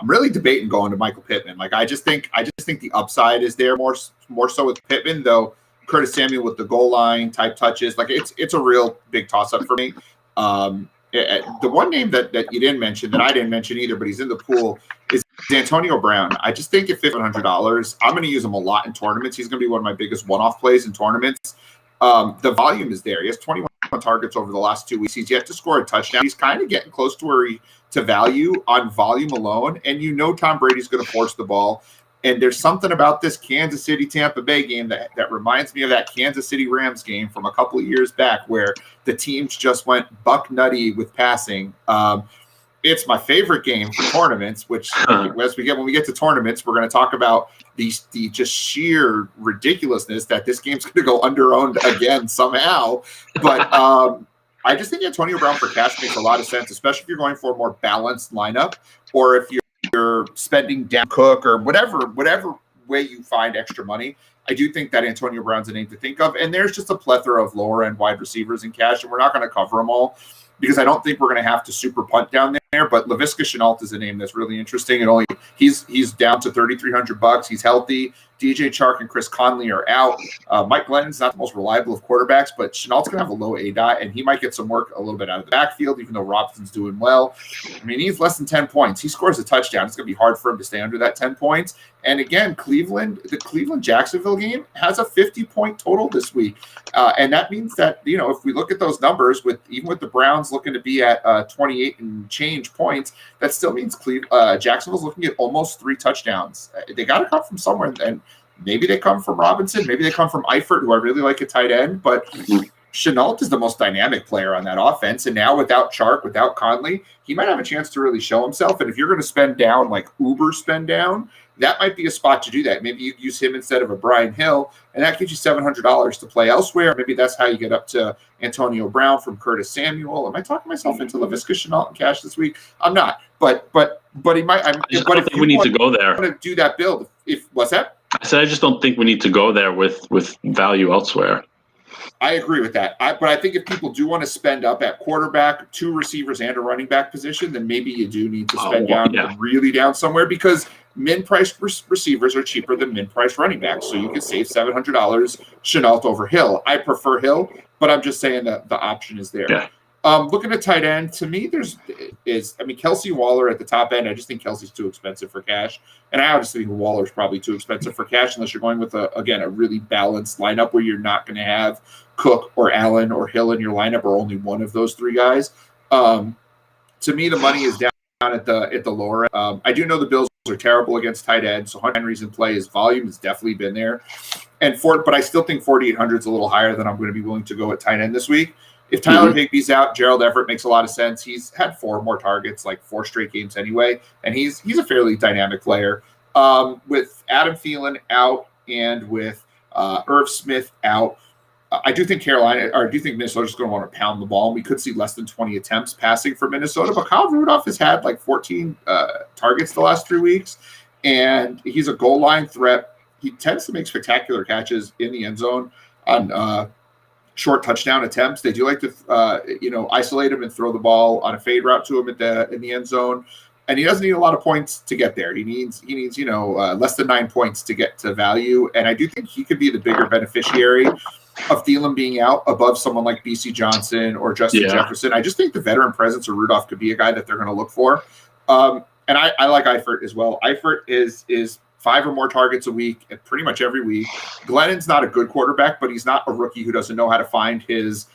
really debating going to Michael Pittman. Like, I just think the upside is there more so with Pittman, though. Curtis Samuel with the goal line type touches. Like it's a real big toss up for me. The one name that you didn't mention, that I didn't mention either, but he's in the pool, is Antonio Brown. I just think at $1,500, I'm going to use him a lot in tournaments. He's going to be one of my biggest one-off plays in tournaments. The volume is there. He has 21 targets over the last 2 weeks. He's yet to score a touchdown. He's kind of getting close to value on volume alone. And Tom Brady's going to force the ball. And there's something about this Kansas City-Tampa Bay game that reminds me of that Kansas City Rams game from a couple of years back where the teams just went buck nutty with passing. It's my favorite game for tournaments, which when we get to tournaments, we're going to talk about the just sheer ridiculousness that this game's going to go under-owned again somehow. But I just think Antonio Brown for cash makes a lot of sense, especially if you're going for a more balanced lineup, or if you're spending down Cook or whatever way you find extra money. I do think that Antonio Brown's a name to think of. And there's just a plethora of lower-end wide receivers in cash, and we're not going to cover them all because I don't think we're going to have to super punt down there. But Laviska Shenault is a name that's really interesting. And he's down to $3,300. He's healthy. DJ Chark and Chris Conley are out. Mike Glennon's not the most reliable of quarterbacks, but Chenault's going to have a low ADOT, and he might get some work a little bit out of the backfield, even though Robinson's doing well. I mean, he's less than 10 points. He scores a touchdown. It's going to be hard for him to stay under that 10 points. And again, the Cleveland-Jacksonville game has a 50-point total this week. And that means that, if we look at those numbers, even with the Browns looking to be at 28 and change points, that still means Jacksonville's looking at almost 3 touchdowns. They got to come from somewhere, and maybe they come from Robinson. Maybe they come from Eifert, who I really like at tight end. But Shenault is the most dynamic player on that offense. And now without Chark, without Conley, he might have a chance to really show himself. And if you're going to spend down, like Uber spend down, that might be a spot to do that. Maybe you use him instead of a Brian Hill, and that gives you $700 to play elsewhere. Maybe that's how you get up to Antonio Brown from Curtis Samuel. Am I talking myself into Laviska Shenault and cash this week? I'm not. But he might. I don't think we need to go there. To do that build. What's that? I said I just don't think we need to go there with value elsewhere. I agree with that. But I think if people do want to spend up at quarterback, 2 receivers, and a running back position, then maybe you do need to spend really down somewhere, because min-priced receivers are cheaper than min-priced running backs. So you can save $700 Shenault over Hill. I prefer Hill, but I'm just saying that the option is there. Yeah. Looking at tight end, to me, Kelsey Waller at the top end. I just think Kelsey's too expensive for cash. And I obviously think Waller's probably too expensive for cash unless you're going with, a really balanced lineup where you're not going to have Cook or Allen or Hill in your lineup, or only one of those 3 guys. To me, the money is down at the lower end. I do know the Bills are terrible against tight end, so Hunter Henry's in play. His volume has definitely been there. But I still think 4,800 is a little higher than I'm going to be willing to go at tight end this week. If Tyler Higbee's out, Gerald Everett makes a lot of sense. He's had 4 more targets, like 4 straight games anyway, and he's a fairly dynamic player. With Adam Thielen out and with Irv Smith out, I do think Minnesota's going to want to pound the ball. We could see less than 20 attempts passing for Minnesota, but Kyle Rudolph has had like 14 targets the last 3 weeks, and he's a goal line threat. He tends to make spectacular catches in the end zone on short touchdown attempts. They do like to, isolate him and throw the ball on a fade route to him in the end zone. And he doesn't need a lot of points to get there. He needs less than 9 points to get to value. And I do think he could be the bigger beneficiary of Thielen being out above someone like BC Johnson or Justin Jefferson. I just think the veteran presence of Rudolph could be a guy that they're going to look for. And I like Eifert as well. Eifert is 5 or more targets a week, pretty much every week. Glennon's not a good quarterback, but he's not a rookie who doesn't know how to find his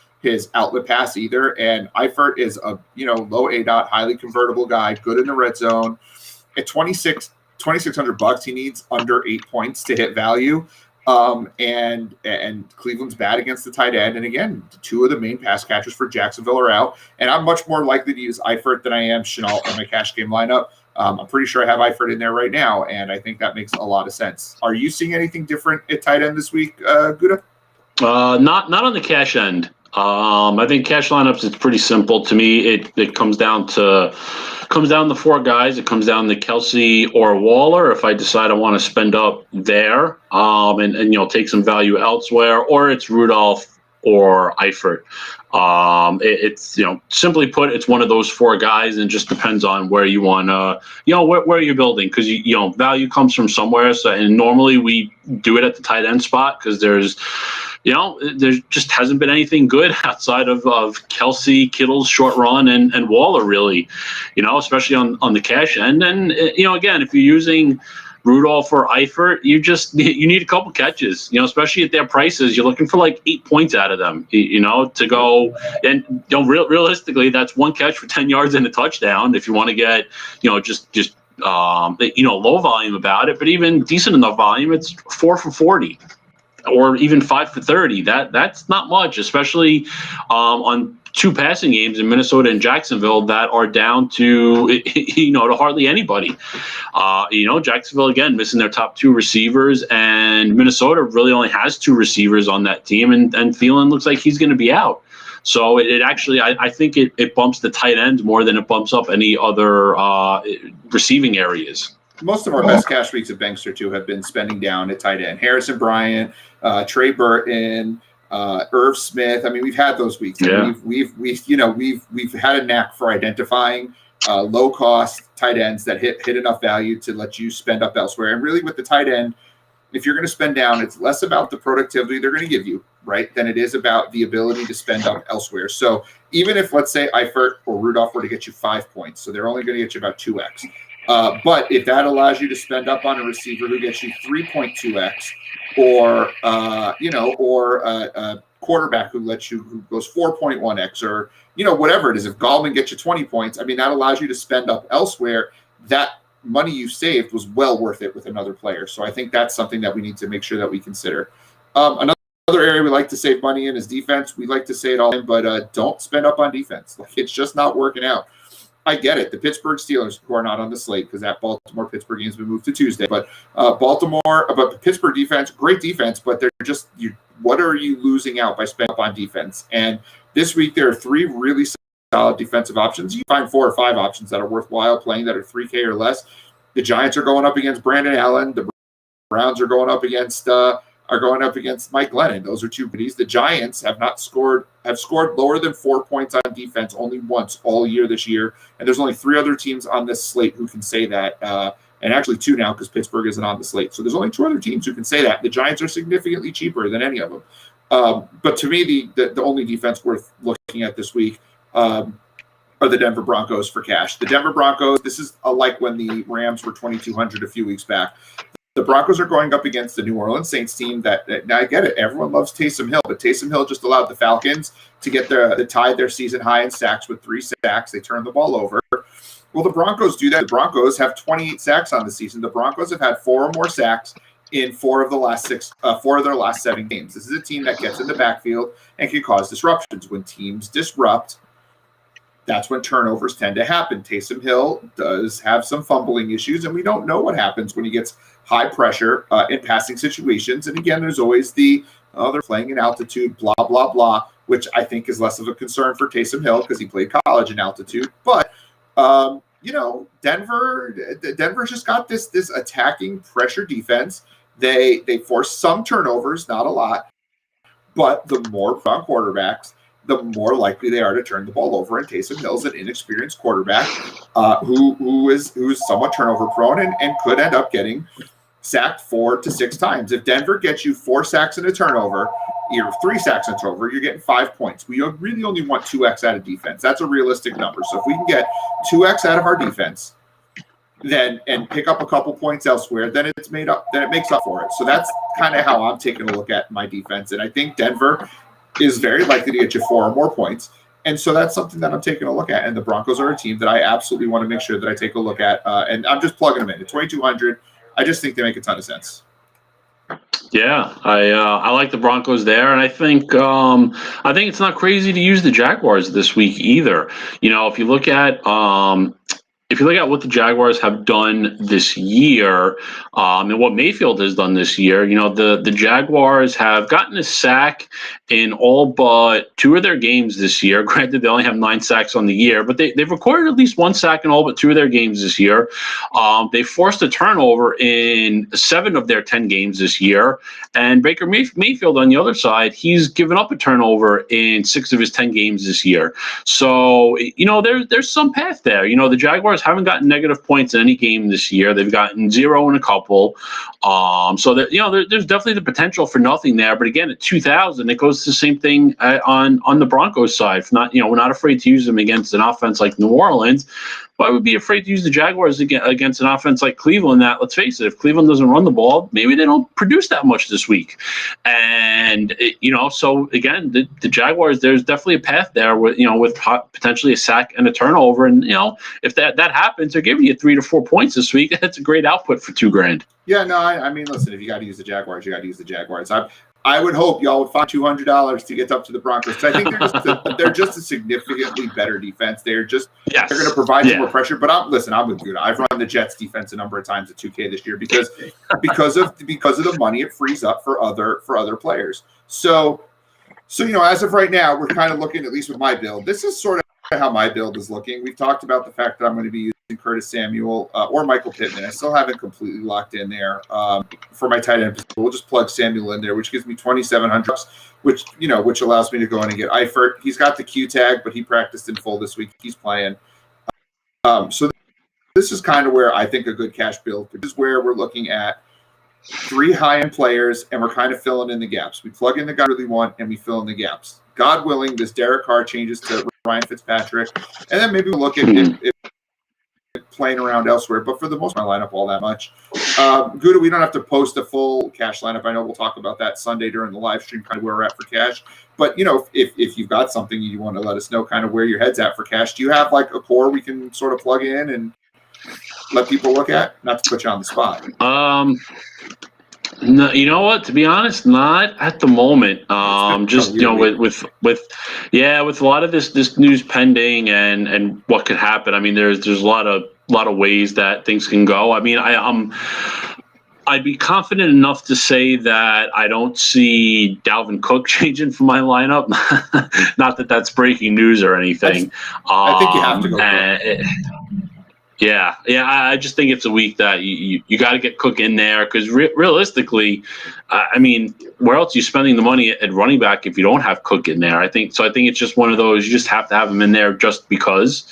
outlet pass either. And Eifert is a low ADOT, highly convertible guy, good in the red zone. At $2,600, he needs under 8 points to hit value. And Cleveland's bad against the tight end. And again, 2 of the main pass catchers for Jacksonville are out. And I'm much more likely to use Eifert than I am Shenault in my cash game lineup. I'm pretty sure I have Eifert in there right now, and I think that makes a lot of sense. Are you seeing anything different at tight end this week, Gouda? Not on the cash end. I think cash lineups is pretty simple to me. It comes down to 4 guys. It comes down to Kelsey or Waller. If I decide I want to spend up there, and take some value elsewhere, or it's Rudolph or Eifert. It's simply put, it's one of those 4 guys, and just depends on where you want to, where you're building, because value comes from somewhere. So, and normally we do it at the tight end spot because there's there just hasn't been anything good outside of Kelsey, Kittle's short run, and Waller, really, especially on the cash end. And, again, if you're using Rudolph or Eifert, you need a couple catches, especially at their prices. You're looking for like 8 points out of them, to go. And realistically, that's one catch for 10 yards and a touchdown. If you want to get, just low volume about it, but even decent enough volume, it's 4 for 40. Or even 5 for 30. That's not much, especially on two passing games in Minnesota and Jacksonville that are down to to hardly anybody. Jacksonville again missing their top two receivers, and Minnesota really only has two receivers on that team, and Thielen looks like he's going to be out. So it actually, I think it bumps the tight end more than it bumps up any other receiving areas. Most of our best cash weeks at Bankster too have been spending down at tight end. Harrison Bryant, Trey Burton, Irv Smith. I mean, we've had those weeks. Yeah. We've had a knack for identifying low cost tight ends that hit enough value to let you spend up elsewhere. And really, with the tight end, if you're going to spend down, it's less about the productivity they're going to give you, right, than it is about the ability to spend up elsewhere. So even if, let's say, Eifert or Rudolph were to get you 5 points, so they're only going to get you about 2x. But if that allows you to spend up on a receiver who gets you 3.2x, or a quarterback who goes 4.1x, or whatever it is, if Gallman gets you 20 points, I mean, that allows you to spend up elsewhere. That money you saved was well worth it with another player. So I think that's something that we need to make sure that we consider. Another area we like to save money in is defense. We like to say it all in, but don't spend up on defense. Like, it's just not working out. I get it. The Pittsburgh Steelers, who are not on the slate because that Baltimore-Pittsburgh game's been moved to Tuesday, but the Pittsburgh defense, great defense, but they're just, what are you losing out by spending up on defense? And this week there are 3 really solid defensive options. You find 4 or 5 options that are worthwhile playing that are $3K or less. The Giants are going up against Brandon Allen. The Browns are going up against Mike Glennon. Those are 2 goodies. The Giants have scored lower than 4 points on defense only once all year this year. And there's only 3 other teams on this slate who can say that. And actually 2 now because Pittsburgh isn't on the slate. So there's only 2 other teams who can say that. The Giants are significantly cheaper than any of them. But to me, the only defense worth looking at this week are the Denver Broncos for cash. The Denver Broncos, this is like when the Rams were 2,200 a few weeks back. The Broncos are going up against the New Orleans Saints team that now I get it. Everyone loves Taysom Hill, but Taysom Hill just allowed the Falcons to get tied their season high in sacks with 3 sacks. They turned the ball over. Well, the Broncos do that. The Broncos have 28 sacks on the season. The Broncos have had 4 or more sacks in 4 of their last 7 games. This is a team that gets in the backfield and can cause disruptions. When teams disrupt, that's when turnovers tend to happen. Taysom Hill does have some fumbling issues, and we don't know what happens when he gets high pressure in passing situations. And again, there's always they're playing in altitude, blah, blah, blah, which I think is less of a concern for Taysom Hill because he played college in altitude. But, Denver's just got this attacking pressure defense. They force some turnovers, not a lot, but the more front quarterbacks, the more likely they are to turn the ball over. And Taysom Hill's an inexperienced quarterback who's somewhat turnover prone and could end up getting sacked 4 to 6 times. If Denver gets you 4 sacks and a turnover, you're 3 sacks and a turnover, you're getting 5 points. We really only want 2x out of defense. That's a realistic number. So if we can get 2x out of our defense, and pick up a couple points elsewhere, then it makes up for it. So that's kind of how I'm taking a look at my defense. And I think Denver is very likely to get you 4 or more points. And so that's something that I'm taking a look at. And the Broncos are a team that I absolutely want to make sure that I take a look at. And I'm just plugging them in. At 2,200, I just think they make a ton of sense. Yeah, I like the Broncos there, and I think it's not crazy to use the Jaguars this week either. If you look at what the Jaguars have done this year, and what Mayfield has done this year, the Jaguars have gotten a sack in all but 2 of their games this year. Granted, they only have 9 sacks on the year, but they've recorded at least 1 sack in all but 2 of their games this year. They forced a turnover in 7 of their 10 games this year. And Baker Mayfield, on the other side, he's given up a turnover in 6 of his 10 games this year. So, there's some path there. The Jaguars haven't gotten negative points in any game this year. They've gotten 0 in a couple. So that there's definitely the potential for nothing there. But again, at 2,000, it goes to the same thing on the Broncos side. We're not afraid to use them against an offense like New Orleans. But I would be afraid to use the Jaguars against an offense like Cleveland. That, let's face it, if Cleveland doesn't run the ball, maybe they don't produce that much this week. And so again, the Jaguars, there's definitely a path there with potentially a sack and a turnover. And if that happens, they're giving you 3 to 4 points this week. That's a great output for $2,000. Yeah, no, I mean, listen, if you got to use the Jaguars, you got to use the Jaguars. I would hope y'all would find $200 to get up to the Broncos. So I think they're just a significantly better defense. They're going to provide some more pressure. But I'm with Gouda. I've run the Jets defense a number of times at 2K this year because of the money it frees up for other players. So as of right now, we're kind of looking, at least with my build. This is sort of how my build is looking. We've talked about the fact that I'm going to be using Curtis Samuel or Michael Pittman. I still haven't completely locked in there for my tight end. We'll just plug Samuel in there, which gives me 2,700, which allows me to go in and get Eifert. He's got the Q tag, but he practiced in full this week. He's playing. So this is kind of where I think a good cash build. This is where we're looking at 3 high-end players, and we're kind of filling in the gaps. We plug in the guy we really want, and we fill in the gaps. God willing, this Derek Carr changes to Ryan Fitzpatrick, and then maybe we'll look at if playing around elsewhere. But for the most part, I line up all that much. Gouda, we don't have to post a full cash lineup. I know we'll talk about that Sunday during the live stream, kind of where we're at for cash. But, if you've got something you want to let us know kind of where your head's at for cash, do you have like a core we can sort of plug in and let people look at? Not to put you on the spot. No, you know what? To be honest, not at the moment. Just with a lot of this news pending and what could happen. I mean, there's a lot of ways that things can go. I mean, I'd be confident enough to say that I don't see Dalvin Cook changing for my lineup. Not that that's breaking news or anything. I think you have to go. Yeah. I just think it's a week that you got to get Cook in there because realistically, I mean, where else are you spending the money at running back if you don't have Cook in there? I think it's just one of those, you just have to have him in there just because,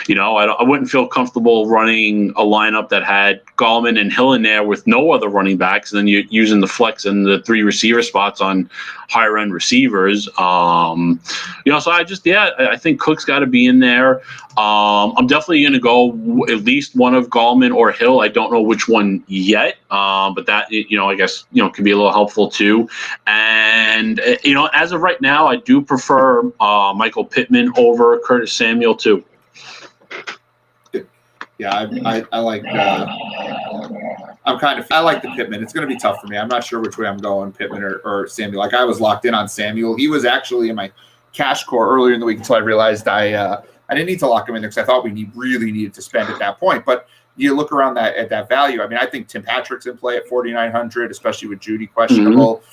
I wouldn't feel comfortable running a lineup that had Gallman and Hill in there with no other running backs, and then you're using the flex and the 3 receiver spots on higher end receivers. So I think Cook's got to be in there. I'm definitely going to go at least one of Gallman or Hill. I don't know which one yet, but that, I guess, can be a little helpful too. And, as of right now, I do prefer Michael Pittman over Curtis Samuel too. Yeah, I like I like the Pittman. It's going to be tough for me. I'm not sure which way I'm going, Pittman or Samuel. Like, I was locked in on Samuel. He was actually in my cash core earlier in the week until I realized I didn't need to lock him in there because I thought we really needed to spend at that point. But you look around at that value. I mean, I think Tim Patrick's in play at 4,900, especially with Judy questionable.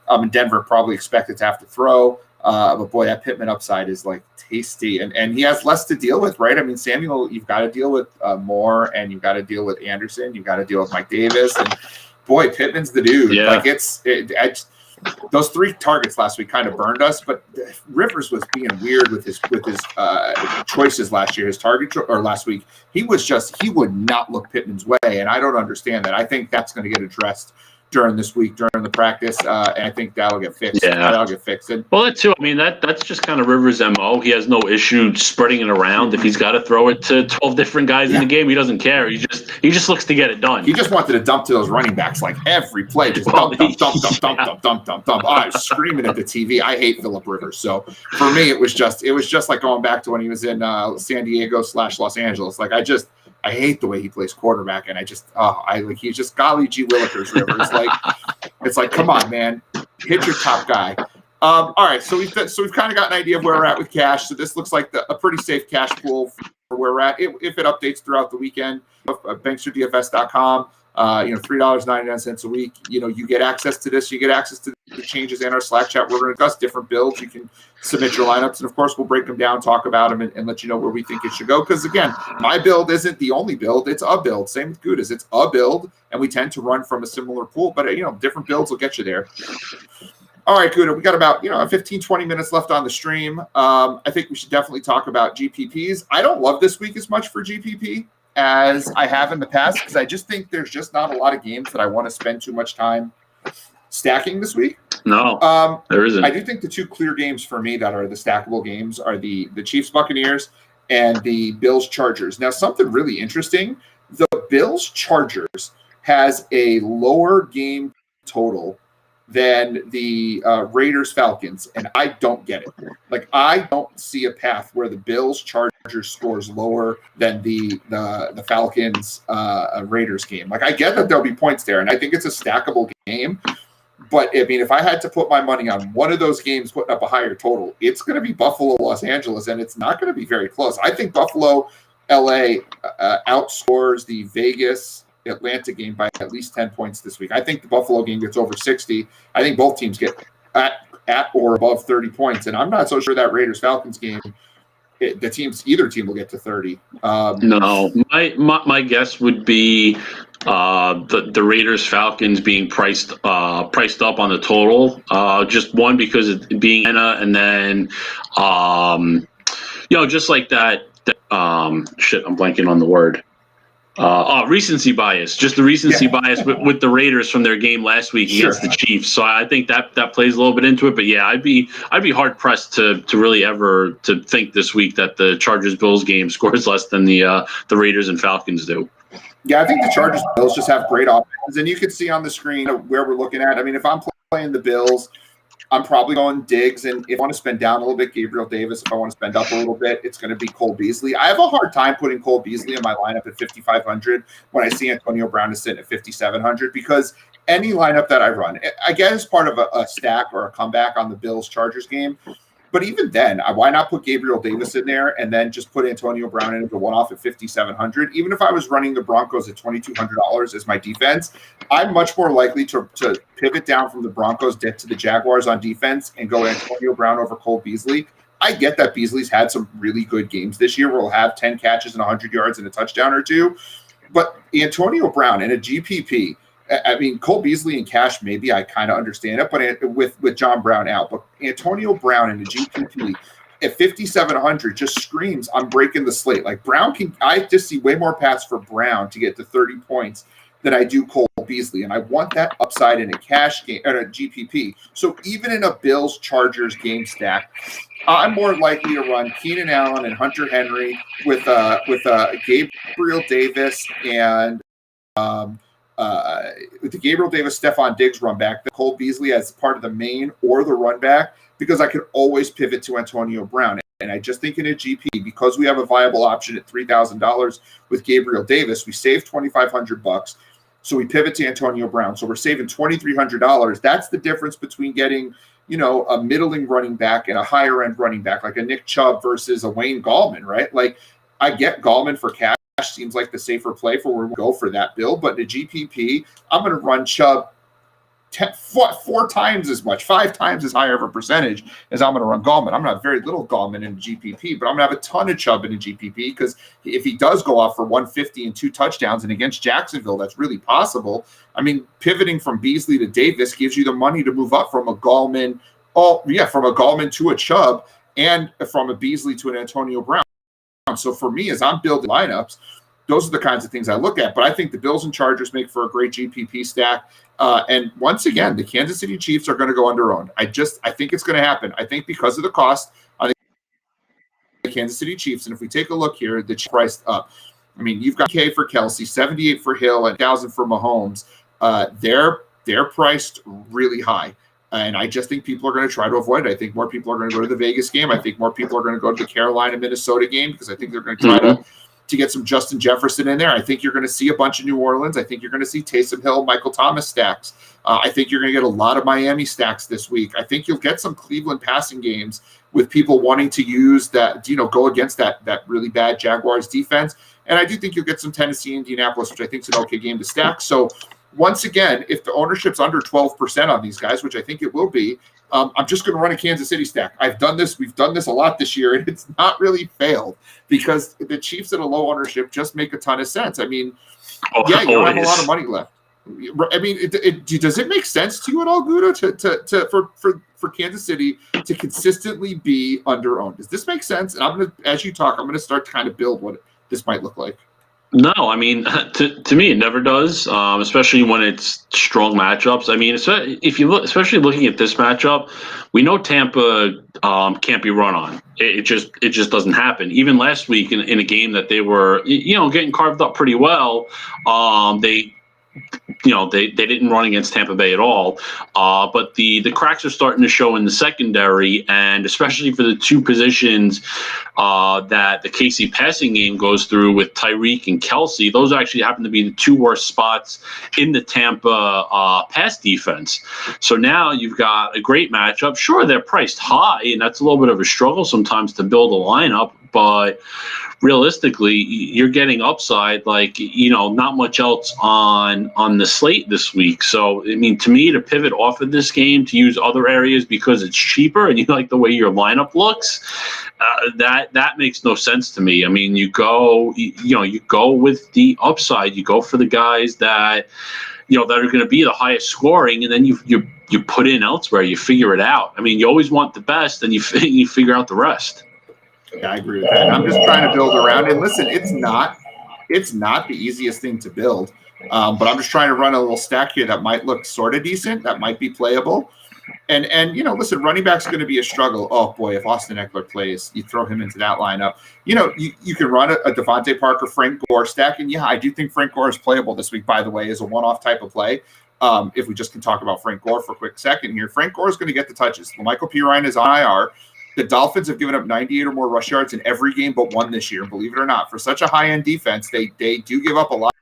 And Denver probably expected to have to throw. But boy, that Pittman upside is like tasty, and he has less to deal with, right? I mean, Samuel, you've got to deal with Moore, and you've got to deal with Anderson, you've got to deal with Mike Davis, and boy, Pittman's the dude. Yeah. Like those 3 targets last week kind of burned us, but Rivers was being weird with his choices last year. His target or last week, he would not look Pittman's way, and I don't understand that. I think that's going to get addressed during this week, during the practice, and I think that'll get fixed. Yeah. That'll get fixed. Well, that too. I mean, that's just kind of Rivers' MO. He has no issue spreading it around. If he's got to throw it to 12 different guys in the game, he doesn't care. He just looks to get it done. He just wanted to dump to those running backs like every play. Just dump. I was screaming at the TV. I hate Phillip Rivers. So for me, it was just like going back to when he was in San Diego / Los Angeles. Like, I hate the way he plays quarterback, and he's just golly gee willikers Rivers. Like, it's like, come on, man, hit your top guy. All right, so we've kind of got an idea of where we're at with cash. So this looks like a pretty safe cash pool for where we're at. If it updates throughout the weekend, banksterdfs.com. $3.99 a week. You get access to this. You get access to the changes in our Slack chat. We're going to discuss different builds. You can submit your lineups, and of course, we'll break them down, talk about them, and let you know where we think it should go. Because again, my build isn't the only build; it's a build. Same with Gouda's. It's a build, and we tend to run from a similar pool. But different builds will get you there. All right, Gouda, we got about 15, 20 minutes left on the stream. I think we should definitely talk about GPPs. I don't love this week as much for GPP. as I have in the past because I just think there's just not a lot of games that I want to spend too much time stacking this week. No, there isn't. I do think the two clear games for me that are the stackable games are the Chiefs Buccaneers and the Bills Chargers. Now, something really interesting, the Bills Chargers has a lower game total than the Raiders Falcons, and I don't get it. Like, I don't see a path where the Bills Chargers scores lower than the Falcons Raiders game. Like, I get that there'll be points there, and I think it's a stackable game. But I mean, if I had to put my money on one of those games putting up a higher total, it's going to be Buffalo, Los Angeles, and it's not going to be very close. I think Buffalo, LA outscores the Vegas Atlanta game by at least 10 points this week. I think the Buffalo game gets over 60. I think both teams get at or above 30 points, and I'm not so sure that Raiders Falcons game, either team will get to 30. No, my guess would be the Raiders Falcons being priced up on the total. Just one because it being Anna, and then just like that. Shit, I'm blanking on the word. Recency bias, just the recency bias with the Raiders from their game last week against the Chiefs. So I think that plays a little bit into it. But yeah, I'd be hard pressed to really ever to think this week that the Chargers Bills game scores less than the Raiders and Falcons do. Yeah, I think the Chargers Bills just have great offenses, and you can see on the screen where we're looking at. I mean, if I'm playing the Bills, I'm probably going Diggs, and if I want to spend down a little bit, Gabriel Davis. If I want to spend up a little bit, it's going to be Cole Beasley. I have a hard time putting Cole Beasley in my lineup at 5,500 when I see Antonio Brown is sitting at 5,700 because any lineup that I run, I get as part of a stack or a comeback on the Bills-Chargers game. But even then, why not put Gabriel Davis in there and then just put Antonio Brown in as a one-off at 5,700? Even if I was running the Broncos at $2,200 as my defense, I'm much more likely to pivot down from the Broncos to the Jaguars on defense and go Antonio Brown over Cole Beasley. I get that Beasley's had some really good games this year where he'll have 10 catches and 100 yards and a touchdown or two. But Antonio Brown in a GPP, I mean, Cole Beasley and cash, maybe I kind of understand it, but with John Brown out. But Antonio Brown in the GPP at 5,700 just screams, I'm breaking the slate. Like I just see way more paths for Brown to get to 30 points than I do Cole Beasley. And I want that upside in a cash game or a GPP. So even in a Bills Chargers game stack, I'm more likely to run Keenan Allen and Hunter Henry with Gabriel Davis and with the Gabriel Davis, Stephon Diggs run back, the Cole Beasley as part of the main or the run back, because I could always pivot to Antonio Brown. And I just think in a GP, because we have a viable option at $3,000 with Gabriel Davis, we save $2,500. So we pivot to Antonio Brown. So we're saving $2,300. That's the difference between getting, a middling running back and a higher end running back, like a Nick Chubb versus a Wayne Gallman, right? Like I get Gallman for cash. Seems like the safer play for where we go for that build. But in the GPP, I'm going to run Chubb 4 times as much, 5 times as higher of a percentage as I'm going to run Gallman. I'm going to have very little Gallman in the GPP, but I'm going to have a ton of Chubb in the GPP because if he does go off for 150 and 2 touchdowns and against Jacksonville, that's really possible. I mean, pivoting from Beasley to Davis gives you the money to move up from a Gallman, from a Gallman to a Chubb and from a Beasley to an Antonio Brown. So for me, as I'm building lineups, those are the kinds of things I look at. But I think the Bills and Chargers make for a great GPP stack. And once again, the Kansas City Chiefs are going to go under-owned. I think it's going to happen. I think because of the cost on the Kansas City Chiefs, and if we take a look here, the Chiefs priced up. I mean, you've got K for Kelsey, 78 for Hill, and 1,000 for Mahomes. They're priced really high. And I just think people are going to try to avoid it. I think more people are going to go to the Vegas game. I think more people are going to go to the Carolina-Minnesota game because I think they're going to try to get some Justin Jefferson in there. I think you're going to see a bunch of New Orleans. I think you're going to see Taysom Hill, Michael Thomas stacks. I think you're going to get a lot of Miami stacks this week. I think you'll get some Cleveland passing games with people wanting to use that, go against that really bad Jaguars defense. And I do think you'll get some Tennessee, Indianapolis, which I think is an okay game to stack. So once again, if the ownership's under 12% on these guys, which I think it will be, I'm just going to run a Kansas City stack. I've done this. We've done this a lot this year, and it's not really failed because the Chiefs at a low ownership just make a ton of sense. I mean, you don't have a lot of money left. I mean, does it make sense to you at all, Guda, for Kansas City to consistently be under-owned? Does this make sense? And as you talk, I'm going to start to kind of build what this might look like. No, I mean, to me, it never does, especially when it's strong matchups. I mean, if you look, especially looking at this matchup, we know Tampa can't be run on. It just doesn't happen. Even last week in a game that they were, getting carved up pretty well, they didn't run against Tampa Bay at all. But the cracks are starting to show in the secondary, and especially for the two positions that the KC passing game goes through with Tyreek and Kelsey. Those actually happen to be the two worst spots in the Tampa pass defense. So now you've got a great matchup. Sure, they're priced high, and that's a little bit of a struggle sometimes to build a lineup, but realistically, you're getting upside not much else on the slate this week. So, I mean, to me, to pivot off of this game to use other areas because it's cheaper and you like the way your lineup looks, that makes no sense to me. I mean, you go with the upside. You go for the guys that that are going to be the highest scoring, and then you put in elsewhere. You figure it out. I mean, you always want the best, and you figure out the rest. Yeah, I agree with that. I'm just trying to build around. And listen, it's not the easiest thing to build, but I'm just trying to run a little stack here that might look sort of decent, that might be playable. And listen, running back's going to be a struggle. Oh boy, if Austin Eckler plays, you throw him into that lineup. You can run a Devontae Parker, Frank Gore stack, and yeah, I do think Frank Gore is playable this week. By the way, as a one-off type of play. If we just can talk about Frank Gore for a quick second here, Frank Gore is going to get the touches. Michael Pirine is on IR. The Dolphins have given up 98 or more rush yards in every game but one this year. Believe it or not, for such a high-end defense, they do give up a lot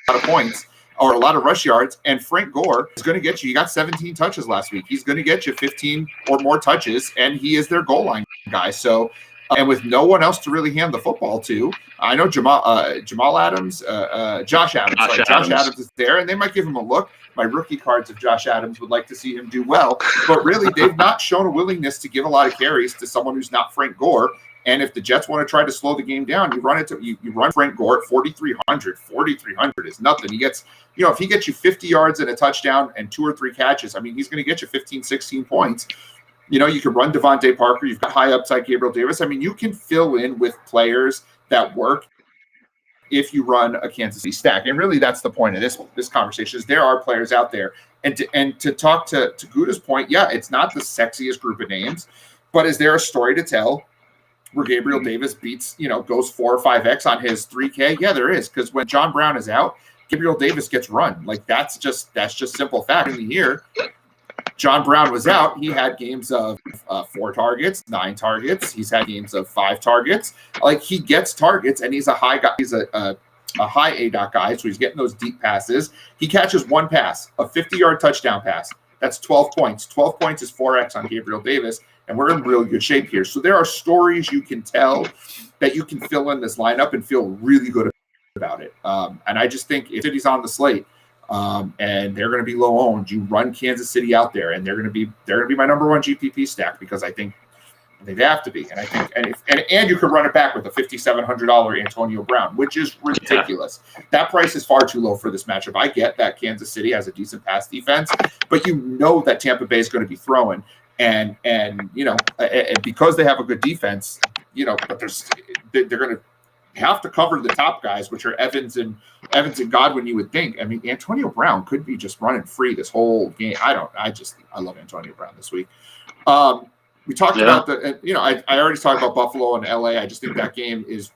of points or a lot of rush yards. And Frank Gore is going to get you. You got 17 touches last week. He's going to get you 15 or more touches, and he is their goal line guy. So, and with no one else to really hand the football to, I know Jamal Adams, Josh Adams. Josh Adams is there, and they might give him a look. My rookie cards of Josh Adams would like to see him do well, but really they've not shown a willingness to give a lot of carries to someone who's not Frank Gore. And if the Jets want to try to slow the game down, you run Frank Gore at 4,300. 4,300 is nothing. He gets, if he gets you 50 yards and a touchdown and 2 or 3 catches, I mean, he's going to get you 15, 16 points. You can run Devontae Parker. You've got high upside Gabriel Davis. I mean, you can fill in with players that work if you run a Kansas City stack. And really that's the point of this conversation is there are players out there. And to talk to Guda's point, yeah, it's not the sexiest group of names, but is there a story to tell where Gabriel Davis beats, goes 4 or 5X on his 3K? Yeah, there is. Because when John Brown is out, Gabriel Davis gets run. Like that's just simple fact. In the year John Brown was out, he had games of 4 targets, 9 targets. He's had games of 5 targets. Like he gets targets, and he's a high guy. He's a high ADOT guy, so he's getting those deep passes. He catches 1 pass, a 50-yard touchdown pass. That's 12 points. 12 points is 4X on Gabriel Davis, and we're in really good shape here. So there are stories you can tell that you can fill in this lineup and feel really good about it. And I just think if City's on the slate, and they're going to be low owned, you run Kansas City out there, and they're going to be my number 1 GPP stack because I think they have to be. And I think and you could run it back with a $5,700 Antonio Brown, which is ridiculous. Yeah. That price is far too low for this matchup. I get that Kansas City has a decent pass defense, but that Tampa Bay is going to be throwing, and because they have a good defense, but they're going to have to cover the top guys, which are Evans and Godwin, you would think. I mean, Antonio Brown could be just running free this whole game. I love Antonio Brown this week. We talked about I already talked about Buffalo and LA. I just think that game is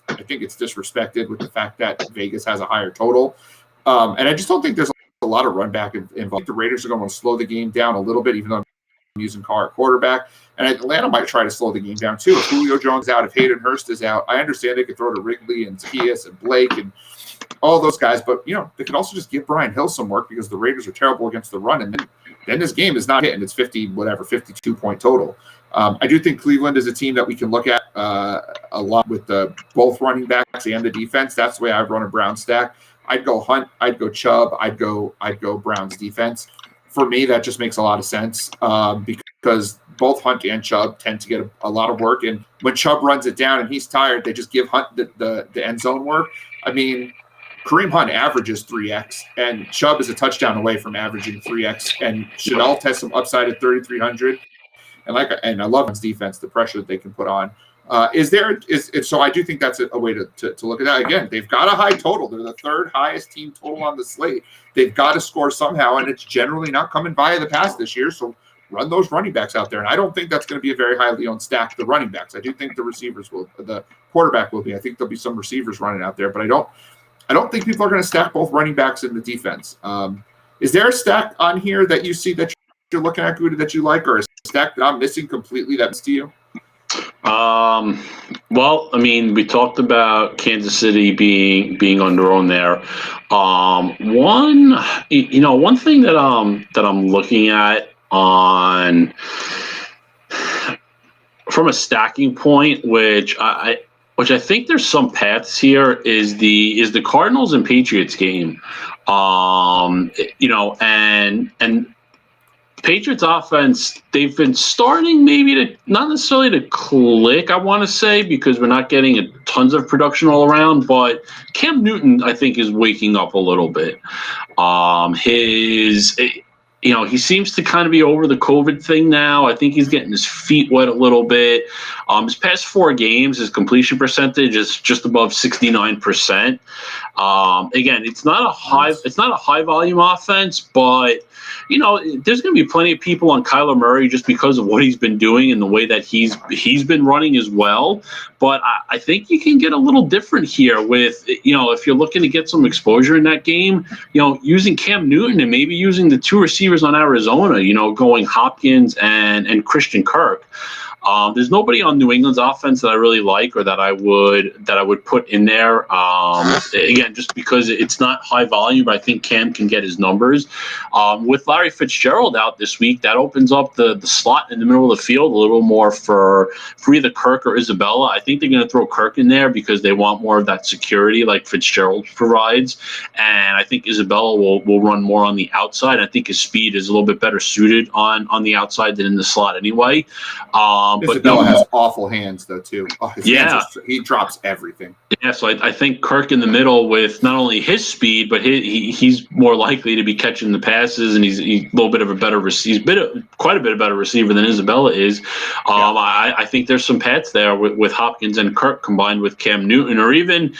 I think it's disrespected with the fact that Vegas has a higher total. And I just don't think there's a lot of run back involved. The Raiders are going to slow the game down a little bit, even though I'm using Carr at quarterback. And Atlanta might try to slow the game down too. If Julio Jones is out, if Hayden Hurst is out, I understand they could throw to Wrigley and Zacchaeus and Blake and all those guys, but they could also just give Brian Hill some work because the Raiders are terrible against the run, and then this game is not hitting. It's 52 point total. I do think Cleveland is a team that we can look at a lot with both running backs and the defense. That's the way I've run a Brown stack. I'd go Hunt, I'd go Chubb, I'd go Brown's defense. For me, that just makes a lot of sense because both Hunt and Chubb tend to get a lot of work. And when Chubb runs it down and he's tired, they just give Hunt the end zone work. I mean, Kareem Hunt averages 3X, and Chubb is a touchdown away from averaging 3X. And Chenault has some upside at 3,300. And I love his defense, the pressure that they can put on. So I do think that's a way to look at that. Again, they've got a high total. They're the third highest team total on the slate. They've got to score somehow, and it's generally not coming via the pass this year. So run those running backs out there. And I don't think that's going to be a very highly owned stack, the running backs. I do think the quarterback will be. I think there'll be some receivers running out there, but I don't think people are going to stack both running backs in the defense. Is there a stack on here that you see that you're looking at, Gouda, that you like, or a stack that I'm missing completely that's to you? Well, I mean, we talked about Kansas City being on their own there. One thing that I'm looking at on from a stacking point, which I think there's some paths here, is the Cardinals and Patriots game. And Patriots offense, they've been starting maybe to not necessarily to click, I want to say, because we're not getting tons of production all around, but Cam Newton, I think, is waking up a little bit. He seems to kind of be over the COVID thing now. I think he's getting his feet wet a little bit. His past 4 games, his completion percentage is just above 69%. Again, it's not a high volume offense, but there's going to be plenty of people on Kyler Murray just because of what he's been doing and the way that he's been running as well. But I think you can get a little different here with, if you're looking to get some exposure in that game, using Cam Newton and maybe using the 2 receivers on Arizona, going Hopkins and Christian Kirk. There's nobody on New England's offense that I really like or that I would put in there. Again, just because it's not high volume, but I think Cam can get his numbers. With Larry Fitzgerald out this week, that opens up the slot in the middle of the field a little more for either Kirk or Isabella. I think they're going to throw Kirk in there because they want more of that security like Fitzgerald provides. And I think Isabella will run more on the outside. I think his speed is a little bit better suited on the outside than in the slot anyway. Isabella has awful hands, though, too. He drops everything. Yeah, so I think Kirk in the middle with not only his speed, but he's more likely to be catching the passes, and he's a little bit of a better receiver. He's quite a bit better receiver than Isabella is. I think there's some paths there with Hopkins and Kirk combined with Cam Newton, or even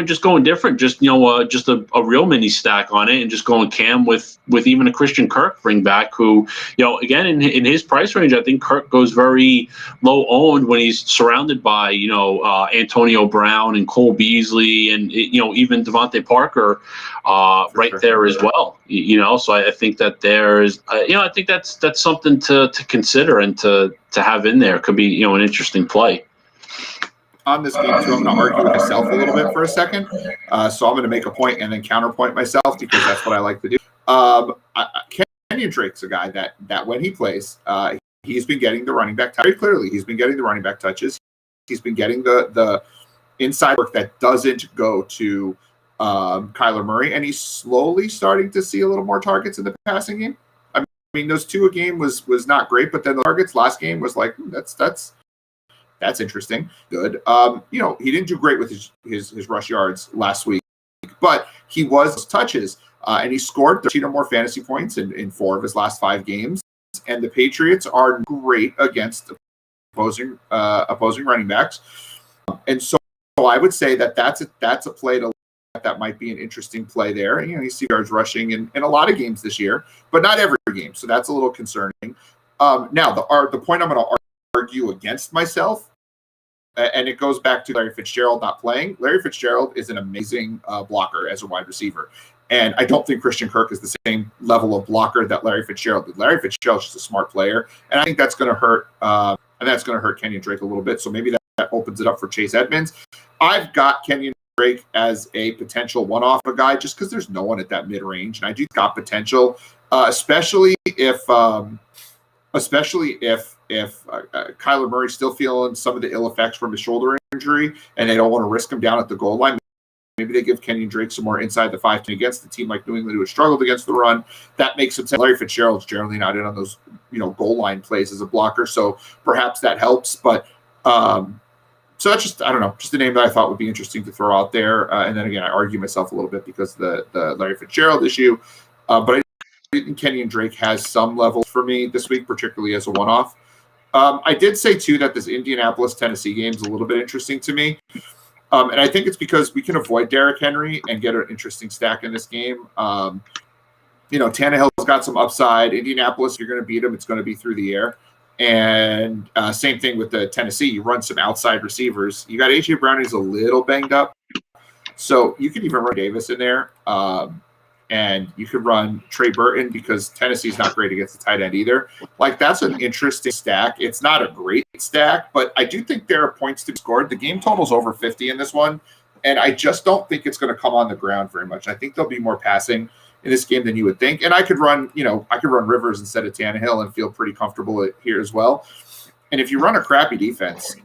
just going different, just a real mini stack on it, and just going Cam with even a Christian Kirk bring back, who again in his price range, I think Kirk goes very low owned when he's surrounded by Antonio Brown and Cole Beasley and even Devontae Parker there as well. So I think that there's I think that's something to consider and to have in there. Could be an interesting play. On this game too, I'm going to argue with myself a little bit for a second. So I'm going to make a point and then counterpoint myself because that's what I like to do. Kenyon Drake's a guy that when he plays, he's been getting the running back very clearly. He's been getting the running back touches. He's been getting the inside work that doesn't go to Kyler Murray, and he's slowly starting to see a little more targets in the passing game. I mean, those 2 a game was not great, but then the targets last game was like that's interesting, good. He didn't do great with his rush yards last week, but he was touches, and he scored 13 or more fantasy points in 4 of his last 5 games. And the Patriots are great against opposing running backs, and so I would say that's a play that might be an interesting play there. You see yards rushing in a lot of games this year, but not every game, so that's a little concerning. Now the point I'm going to argue against myself, and it goes back to Larry Fitzgerald not playing. Larry Fitzgerald is an amazing blocker as a wide receiver. And I don't think Christian Kirk is the same level of blocker that Larry Fitzgerald did. Larry Fitzgerald's just a smart player, and I think that's going to hurt. And that's going to hurt Kenyon Drake a little bit. So maybe that opens it up for Chase Edmonds. I've got Kenyon Drake as a potential one-off guy, just because there's no one at that mid-range, and I do got potential, especially if Kyler Murray's still feeling some of the ill effects from his shoulder injury, and they don't want to risk him down at the goal line. Maybe they give Kenyon Drake some more inside the 5 against the team like New England who has struggled against the run. That makes some sense. Larry Fitzgerald's generally not in on those, goal line plays as a blocker, so perhaps that helps. But so that's just, I don't know, just a name that I thought would be interesting to throw out there. And then again, I argue myself a little bit because of the Larry Fitzgerald issue. But I think Kenyon Drake has some level for me this week, particularly as a one-off. I did say, too, that this Indianapolis-Tennessee game is a little bit interesting to me. And I think it's because we can avoid Derrick Henry and get an interesting stack in this game. Tannehill's got some upside. Indianapolis, you're going to beat them. It's going to be through the air. And same thing with the Tennessee. You run some outside receivers. You got A.J. Brown, who's a little banged up. So you could even run Davis in there. And you could run Trey Burton because Tennessee's not great against the tight end either. Like, that's an interesting stack. It's not a great stack, but I do think there are points to be scored. The game total's over 50 in this one, and I just don't think it's going to come on the ground very much. I think there'll be more passing in this game than you would think. And I could run Rivers instead of Tannehill and feel pretty comfortable here as well. And if you run a crappy defense,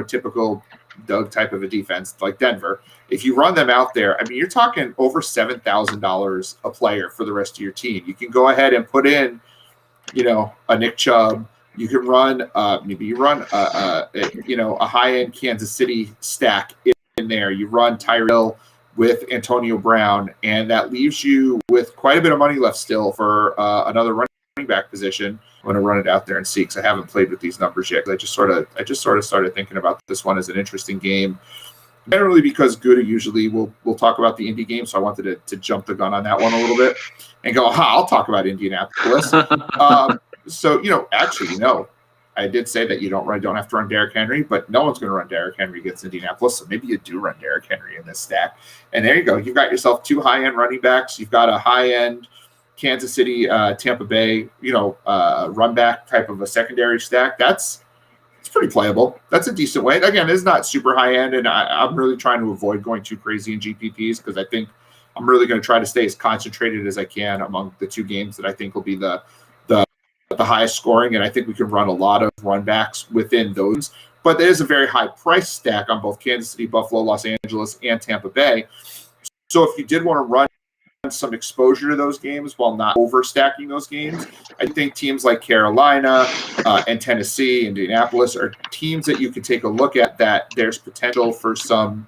typical Doug type of a defense like Denver, if you run them out there, I mean, you're talking over $7,000 a player for the rest of your team. You can go ahead and put in, a Nick Chubb. You can run, maybe you run a high-end Kansas City stack in there. You run Tyrell with Antonio Brown, and that leaves you with quite a bit of money left still for another running back position. I'm going to run it out there and see, because I haven't played with these numbers yet. I just sort of started thinking about this one as an interesting game. Generally, because Gouda usually we'll talk about the Indy game, so I wanted to jump the gun on that one a little bit and go, I'll talk about Indianapolis. I did say that you don't have to run Derrick Henry, but no one's going to run Derrick Henry against Indianapolis, so maybe you do run Derrick Henry in this stack. And there you go. You've got yourself two high-end running backs. You've got a high-end Kansas City, Tampa Bay, run back type of a secondary stack. It's pretty playable. That's a decent way. Again, it's not super high end, and I'm really trying to avoid going too crazy in GPPs because I think I'm really going to try to stay as concentrated as I can among the two games that I think will be the highest scoring, and I think we can run a lot of run backs within those. But there is a very high price stack on both Kansas City, Buffalo, Los Angeles, and Tampa Bay. So if you did want to run some exposure to those games while not overstacking those games, I think teams like Carolina and Tennessee, Indianapolis are teams that you could take a look at, that there's potential for some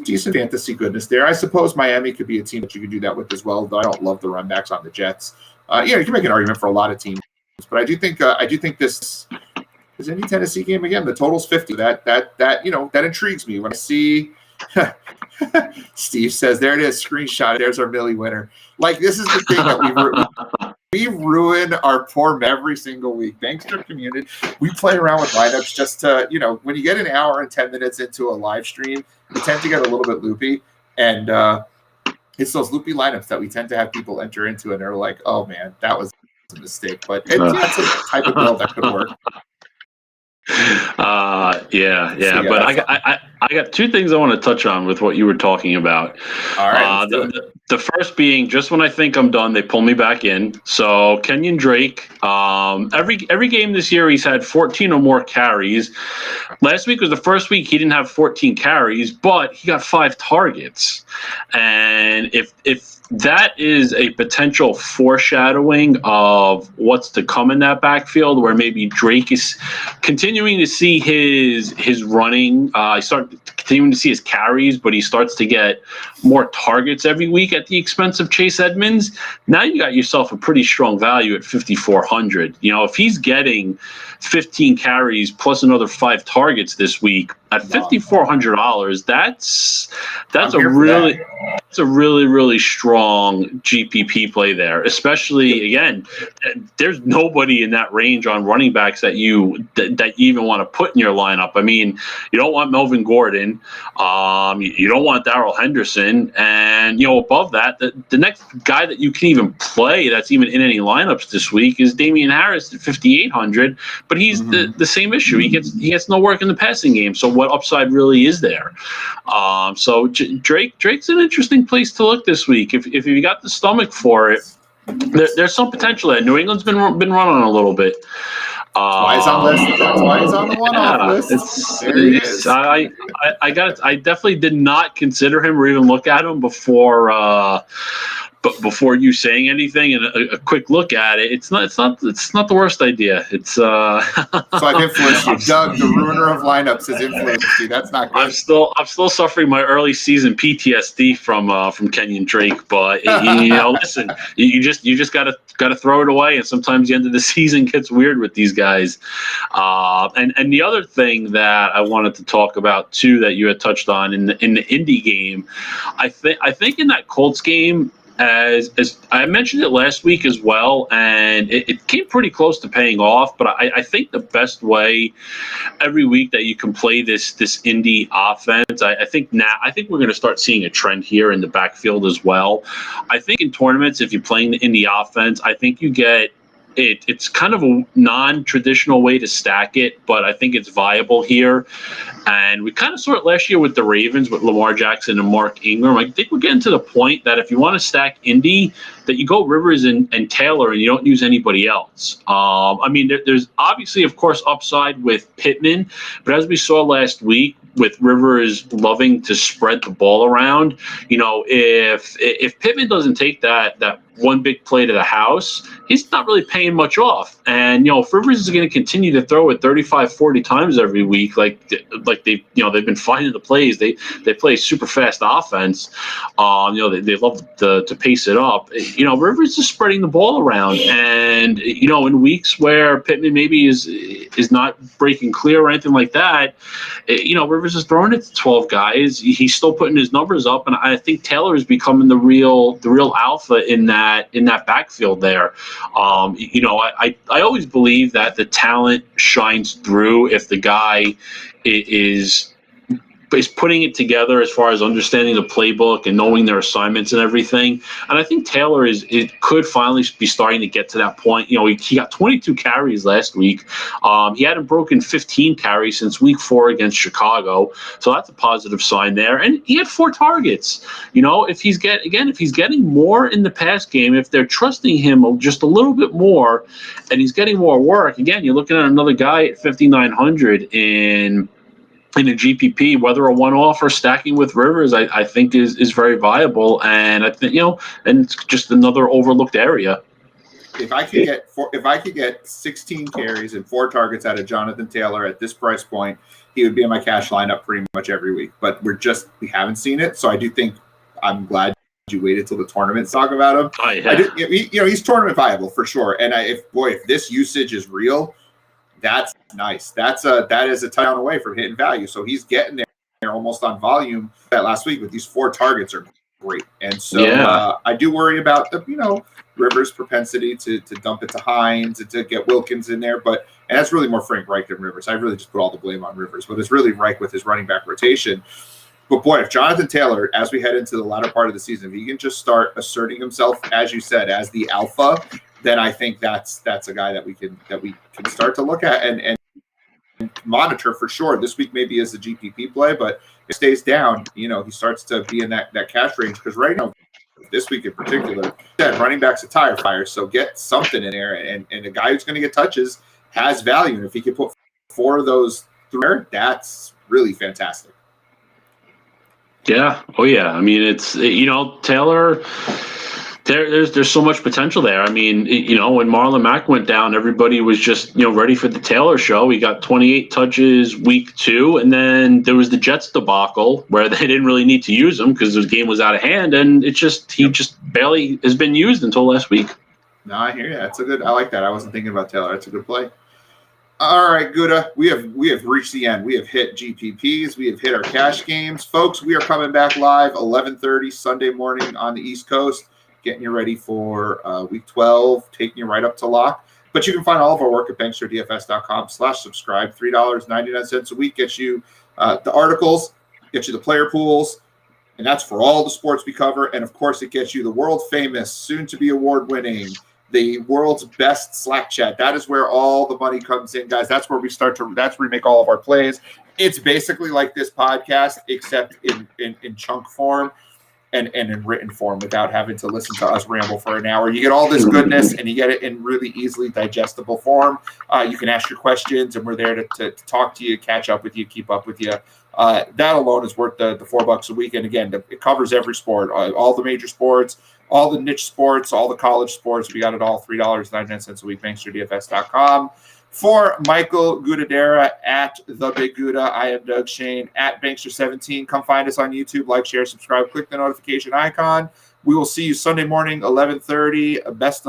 decent fantasy goodness there. I suppose Miami could be a team that you could do that with as well, though I don't love the run backs on the Jets. You can make an argument for a lot of teams, but I do think this Indy Tennessee game, again, the total's 50. That intrigues me when I see. Steve says, there it is, screenshot. There's our Millie winner. Like, this is the thing that we ruin our poor every single week. Bankster community, we play around with lineups just to, when you get an hour and 10 minutes into a live stream, we tend to get a little bit loopy. And it's those loopy lineups that we tend to have people enter into, and they're like, oh man, that was a mistake. But that's a type of build that could work. Yeah. But I got two things I want to touch on with what you were talking about. All right. The first being, just when I think I'm done, they pull me back in. So Kenyon Drake, every game this year he's had 14 or more carries. Last week was the first week he didn't have 14 carries, but he got 5 targets. And if that is a potential foreshadowing of what's to come in that backfield, where maybe Drake is continuing to see his running. Continuing to see his carries, but he starts to get more targets every week at the expense of Chase Edmonds. Now you got yourself a pretty strong value at 5,400. If he's getting 15 carries plus another 5 targets this week at $5,400, that's a really strong GPP play there. Especially, again, there's nobody in that range on running backs that you even want to put in your lineup. I mean, you don't want Melvin Gordon, you don't want Darrell Henderson, and above that, the next guy that you can even play that's even in any lineups this week is Damian Harris at 5,800. But he's the same issue. He gets no work in the passing game. So what upside really is there? So Drake's an interesting place to look this week. If you got the stomach for it, there's some potential there. New England's been running a little bit. That's why he's on list. That's why he's on the one-off list. There he is. I definitely did not consider him or even look at him before but before you saying anything and a quick look at it, it's not the worst idea. It's So I've influenced you. Doug, the ruiner of lineups, has influenced you. That's not good. I'm still suffering my early season PTSD from Kenyon Drake, but listen, you just gotta throw it away, and sometimes the end of the season gets weird with these guys. And the other thing that I wanted to talk about too that you had touched on in the Indy game, I think in that Colts game, as I mentioned it last week as well, and it came pretty close to paying off. But I think the best way every week that you can play this Indy offense, I think we're going to start seeing a trend here in the backfield as well. I think in tournaments, if you're playing the Indy offense, I think you get it's kind of a non-traditional way to stack it, but I think it's viable here. And we kind of saw it last year with the Ravens, with Lamar Jackson and Mark Ingram. I think we're getting to the point that if you want to stack Indy, that you go Rivers and Taylor and you don't use anybody else. There's obviously, of course, upside with Pittman, but as we saw last week, with Rivers loving to spread the ball around, if Pittman doesn't take that one big play to the house, he's not really paying much off. And if Rivers is going to continue to throw it 35, 40 times every week, like they've been finding the plays, they play super fast offense. They love to pace it up. Rivers is spreading the ball around, and in weeks where Pittman maybe is not breaking clear or anything like that, Rivers is throwing it to 12 guys. He's still putting his numbers up, and I think Taylor is becoming the real alpha in that backfield there. I always believe that the talent shines through if the guy is putting it together as far as understanding the playbook and knowing their assignments and everything. And I think Taylor could finally be starting to get to that point. He got 22 carries last week. He hadn't broken 15 carries since week 4 against Chicago. So that's a positive sign there. And he had 4 targets. If he's getting more in the pass game, if they're trusting him just a little bit more and he's getting more work, again, you're looking at another guy at 5,900 in a GPP, whether a one-off or stacking with Rivers, I think is very viable, and I think and it's just another overlooked area. If I could get 16 carries and 4 targets out of Jonathan Taylor at this price point, he would be in my cash lineup pretty much every week. But we haven't seen it, so I do think I'm glad you waited till the tournament to talk about him. He's tournament viable for sure, and if this usage is real, that's nice. That is a touchdown away from hitting value. So he's getting there almost on volume. That last week with these 4 targets are great. And so I do worry about the Rivers' propensity to dump it to Hines and to get Wilkins in there. And that's really more Frank Reich than Rivers. I really just put all the blame on Rivers, but it's really Reich with his running back rotation. But boy, if Jonathan Taylor, as we head into the latter part of the season, if he can just start asserting himself, as you said, as the alpha, then I think that's a guy that we can start to look at and monitor for sure. This week maybe as a GPP play, but if it stays down, he starts to be in that cash range, because right now, this week in particular, running back's a tire fire, so get something in there, and a guy who's going to get touches has value, and if he can put 4 of those through there, that's really fantastic. Yeah. Oh yeah. I mean, it's Taylor. There's so much potential there. I mean, when Marlon Mack went down, everybody was just, ready for the Taylor show. He got 28 touches week 2, and then there was the Jets debacle where they didn't really need to use him because the game was out of hand, and he just barely has been used until last week. No, I hear you. I like that. I wasn't thinking about Taylor. That's a good play. All right, Gouda, we have reached the end. We have hit GPPs. We have hit our cash games. Folks, we are coming back live 11:30 Sunday morning on the East Coast, getting you ready for week 12, taking you right up to lock. But you can find all of our work at banksterdfs.com/subscribe. $3.99 a week gets you the articles, gets you the player pools, and that's for all the sports we cover. And, of course, it gets you the world-famous, soon-to-be award-winning, the world's best Slack chat. That is where all the money comes in, guys. That's where that's where we make all of our plays. It's basically like this podcast, except in chunk form. And in written form, without having to listen to us ramble for an hour. You get all this goodness, and you get it in really easily digestible form. You can ask your questions, and we're there to talk to you, catch up with you, keep up with you. That alone is worth the $4 a week. And again, it covers every sport, all the major sports, all the niche sports, all the college sports. We got it all, $3.99 a week, banksterdfs.com. For Michael Gudadera at The Big Gouda, I am Doug Shane at Bankster17. Come find us on YouTube, like, share, subscribe, click the notification icon. We will see you Sunday morning, 11:30. Best of